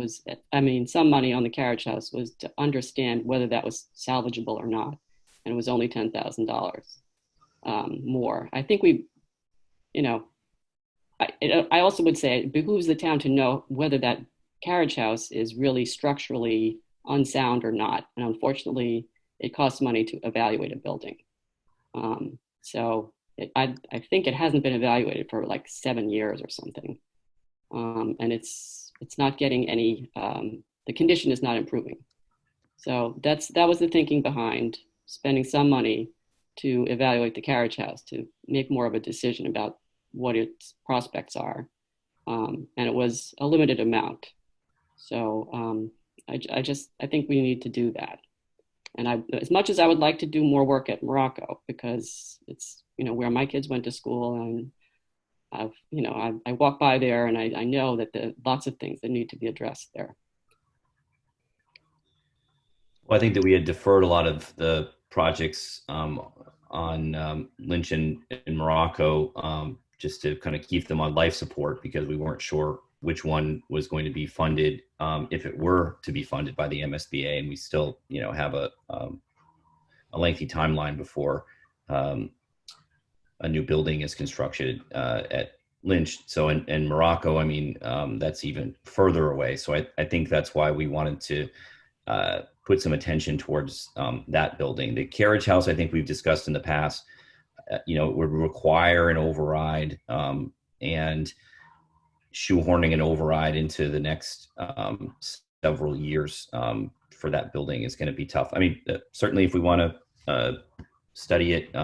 some money on the Carriage House was to understand whether that was salvageable or not. And it was only $10,000 more. I think I also would say it behooves the town to know whether that Carriage House is really structurally unsound or not. And unfortunately, it costs money to evaluate a building. I think it hasn't been evaluated for like 7 years or something. And it's not getting any, the condition is not improving. So that was the thinking behind spending some money to evaluate the Carriage House, to make more of a decision about what its prospects are. And it was a limited amount. So I think we need to do that. And as much as I would like to do more work at Morocco, because it's, where my kids went to school, and I walk by there and I know that there are lots of things that need to be addressed there. Well, I think that we had deferred a lot of the projects on Lynch and Morocco just to kind of keep them on life support, because we weren't sure which one was going to be funded, if it were to be funded by the MSBA, and we still, have a lengthy timeline before a new building is constructed at Lynch. So in Morocco, that's even further away. So I think that's why we wanted to put some attention towards that building. The Carriage House, I think we've discussed in the past, would require an override, and shoehorning an override into the next several years for that building is going to be tough. Certainly if we want to study it,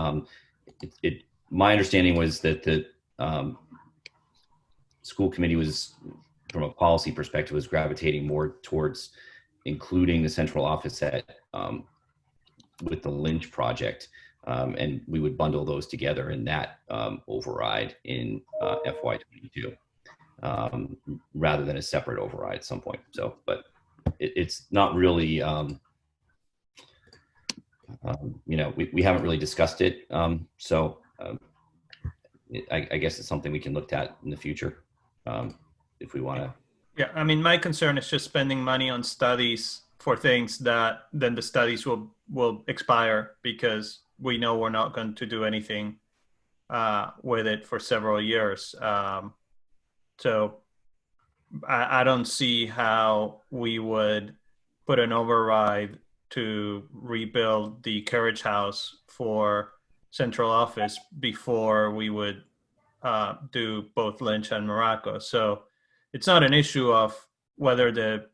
my understanding was that the school committee was, from a policy perspective, was gravitating more towards including the central office with the Lynch project, and we would bundle those together in that override in FY22, rather than a separate override at some point. So, but it's not really, we haven't really discussed it. I guess it's something we can look at in the future if we want to. Yeah, my concern is just spending money on studies for things that then the studies will expire, because we know we're not going to do anything with it for several years. So I don't see how we would put an override to rebuild the Carriage House for central office before we would do both Lynch and Morocco. So it's not an issue of whether the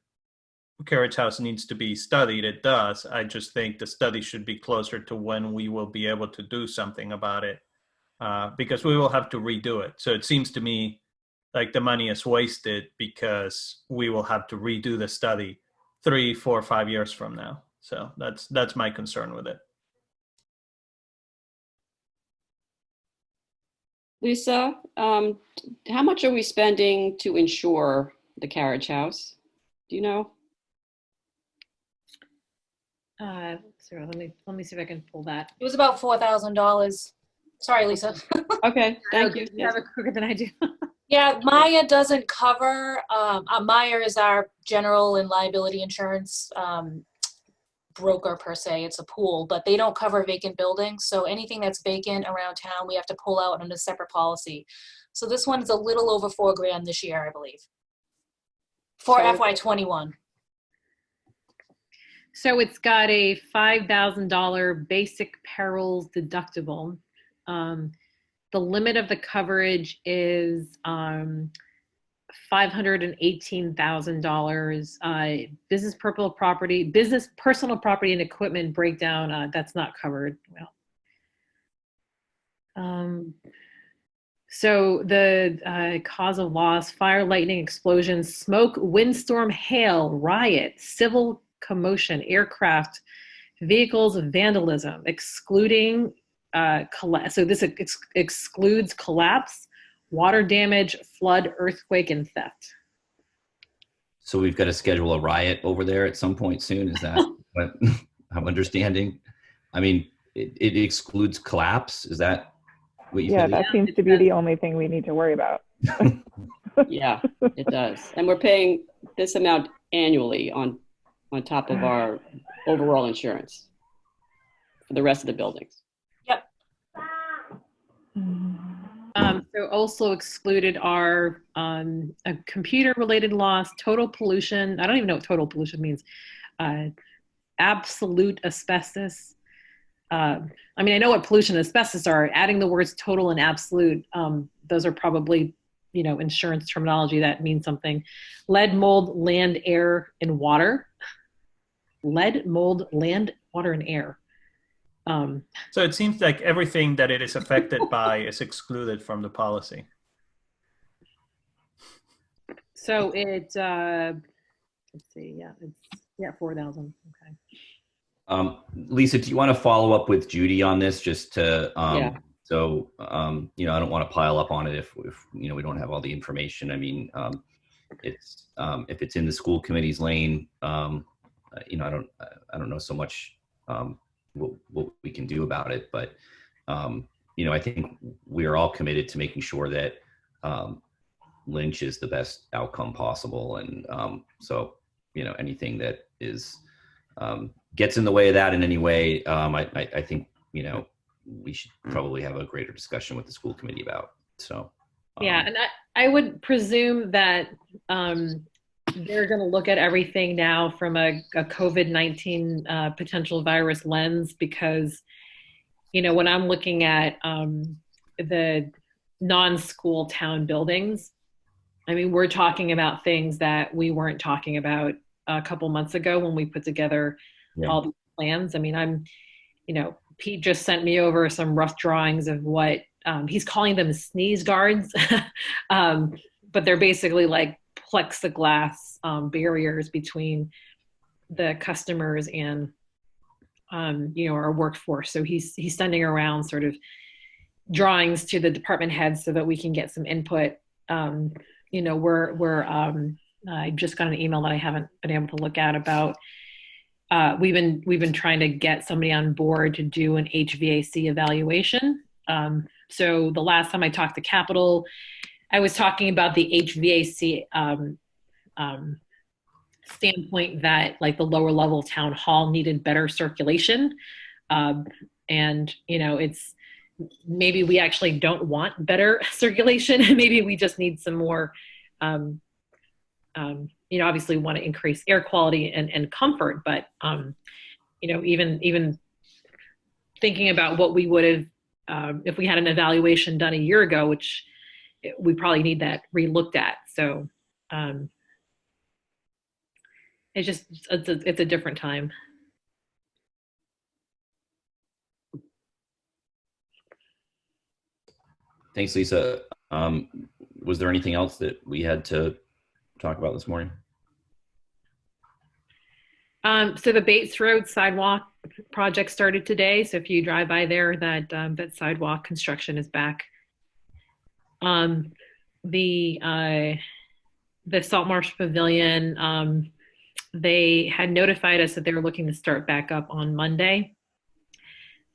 Carriage House needs to be studied. It does. I just think the study should be closer to when we will be able to do something about it, because we will have to redo it. So it seems to me like the money is wasted because we will have to redo the study 3, 4, 5 years from now. So that's my concern with it. Lisa, how much are we spending to insure the Carriage House? Do you know? Sarah, let me see if I can pull that. It was about $4,000. Sorry, Lisa. Okay, thank you. You have it quicker than I do. Yeah, Maya doesn't cover. Maya is our general and liability insurance broker per se, it's a pool, but they don't cover vacant buildings. So anything that's vacant around town, we have to pull out on a separate policy. So this one is a little over $4,000 this year, I believe, for So- FY21. So it's got a $5,000 basic perils deductible. The limit of the coverage is $518,000. Business personal property and equipment breakdown, that's not covered. Well, so the cause of loss: fire, lightning, explosion, smoke, windstorm, hail, riot, civil commotion, aircraft, vehicles, vandalism, excluding so this excludes collapse, water damage, flood, earthquake, and theft. So we've got to schedule a riot over there at some point soon. Is that what I'm understanding? I mean, it excludes collapse. Is that what you Yeah, said? that seems to be the only thing we need to worry about. Yeah, it does. And we're paying this amount annually on top of our overall insurance for the rest of the buildings. So also excluded are a computer-related loss, total pollution. I don't even know what total pollution means. Absolute asbestos. I mean, I know what pollution and asbestos are. Adding the words total and absolute, those are probably, insurance terminology that means something. Lead, mold, land, air, and water. Lead, mold, land, water, and air. So it seems like everything that it is affected by is excluded from the policy. So it, let's see, it's 4,000. Okay. Lisa, do you want to follow up with Judy on this just to, Yeah. so, I don't want to pile up on it if we don't have all the information. I mean, it's, if it's in the school committee's lane, I don't know so much, what we can do about it, but I think we are all committed to making sure that Lynch is the best outcome possible, and so anything that is gets in the way of that in any way, I think we should probably have a greater discussion with the school committee about. So Yeah, and I would presume that they're going to look at everything now from a COVID-19 potential virus lens, because, when I'm looking at the non-school town buildings, I mean, we're talking about things that we weren't talking about a couple months ago when we put together all the plans. I mean, Pete just sent me over some rough drawings of what he's calling them sneeze guards, but they're basically like plexiglass barriers between the customers and our workforce. So he's sending around sort of drawings to the department heads so that we can get some input. I just got an email that I haven't been able to look at about we've been trying to get somebody on board to do an HVAC evaluation. So the last time I talked to Capital, I was talking about the HVAC standpoint, that like the lower level town hall needed better circulation. And it's maybe we actually don't want better circulation. Maybe we just need some more, obviously want to increase air quality and comfort, but even thinking about what we would have if we had an evaluation done a year ago, which we probably need that re-looked at. So it's a different time. Thanks, Lisa. Was there anything else that we had to talk about this morning? So the Bates Road sidewalk project started today. So if you drive by there, that sidewalk construction is back. The Saltmarsh Pavilion, they had notified us that they were looking to start back up on Monday.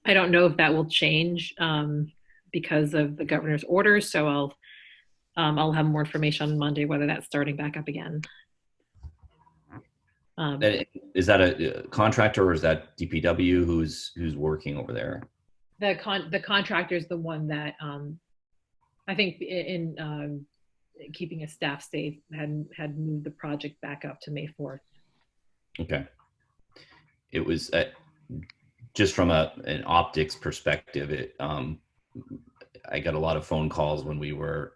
I don't know if that will change because of the governor's orders. So I'll have more information on Monday whether that's starting back up again. Is that a contractor or is that DPW who's working over there? The contractor is the one that I think in keeping his staff safe had moved the project back up to May 4th. Okay. It was just from an optics perspective. I got a lot of phone calls when we were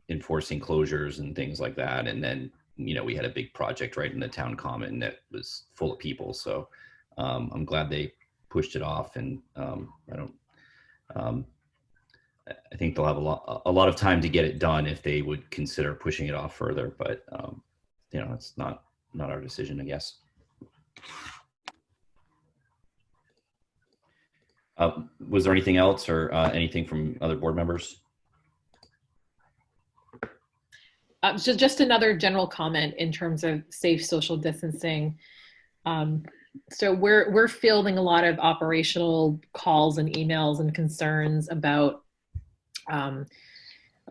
enforcing closures and things like that, and then we had a big project right in the town common that was full of people. So I'm glad they pushed it off, and I think they'll have a lot of time to get it done if they would consider pushing it off further. But it's not our decision, I guess. Was there anything else or anything from other board members? So just another general comment in terms of safe social distancing. So we're fielding a lot of operational calls and emails and concerns about,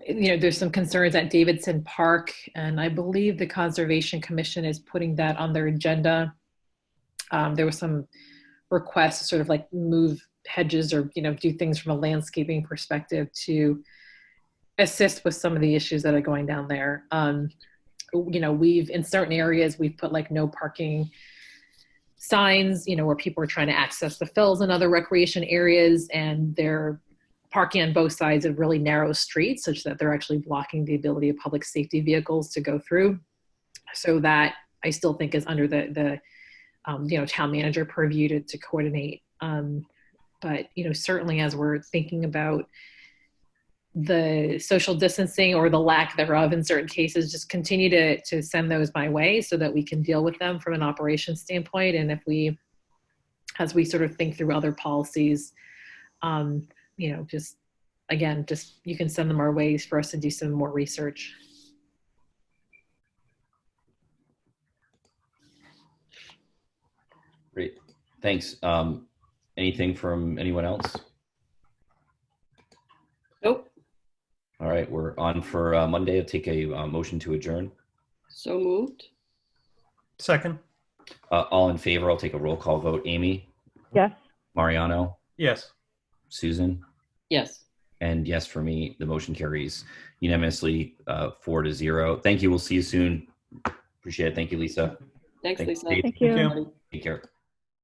there's some concerns at Davidson Park, and I believe the Conservation Commission is putting that on their agenda. There was some requests to sort of like move hedges or do things from a landscaping perspective to assist with some of the issues that are going down there. We've in certain areas we've put like no parking signs, where people are trying to access the fills and other recreation areas, and they're parking on both sides of really narrow streets such that they're actually blocking the ability of public safety vehicles to go through. So that I still think is under the town manager purview to coordinate. But certainly as we're thinking about the social distancing or the lack thereof in certain cases, just continue to send those my way so that we can deal with them from an operations standpoint. And as we sort of think through other policies, just you can send them our ways for us to do some more research. Great, thanks. Anything from anyone else? Nope. All right, we're on for Monday. I'll take a motion to adjourn. So moved. Second. All in favor, I'll take a roll call vote. Amy? Yes. Mariano? Yes. Susan? Yes. And yes for me. The motion carries unanimously 4-0. Thank you. We'll see you soon. Appreciate it. Thank you, Lisa. Thanks, Lisa. Thank you. Take care.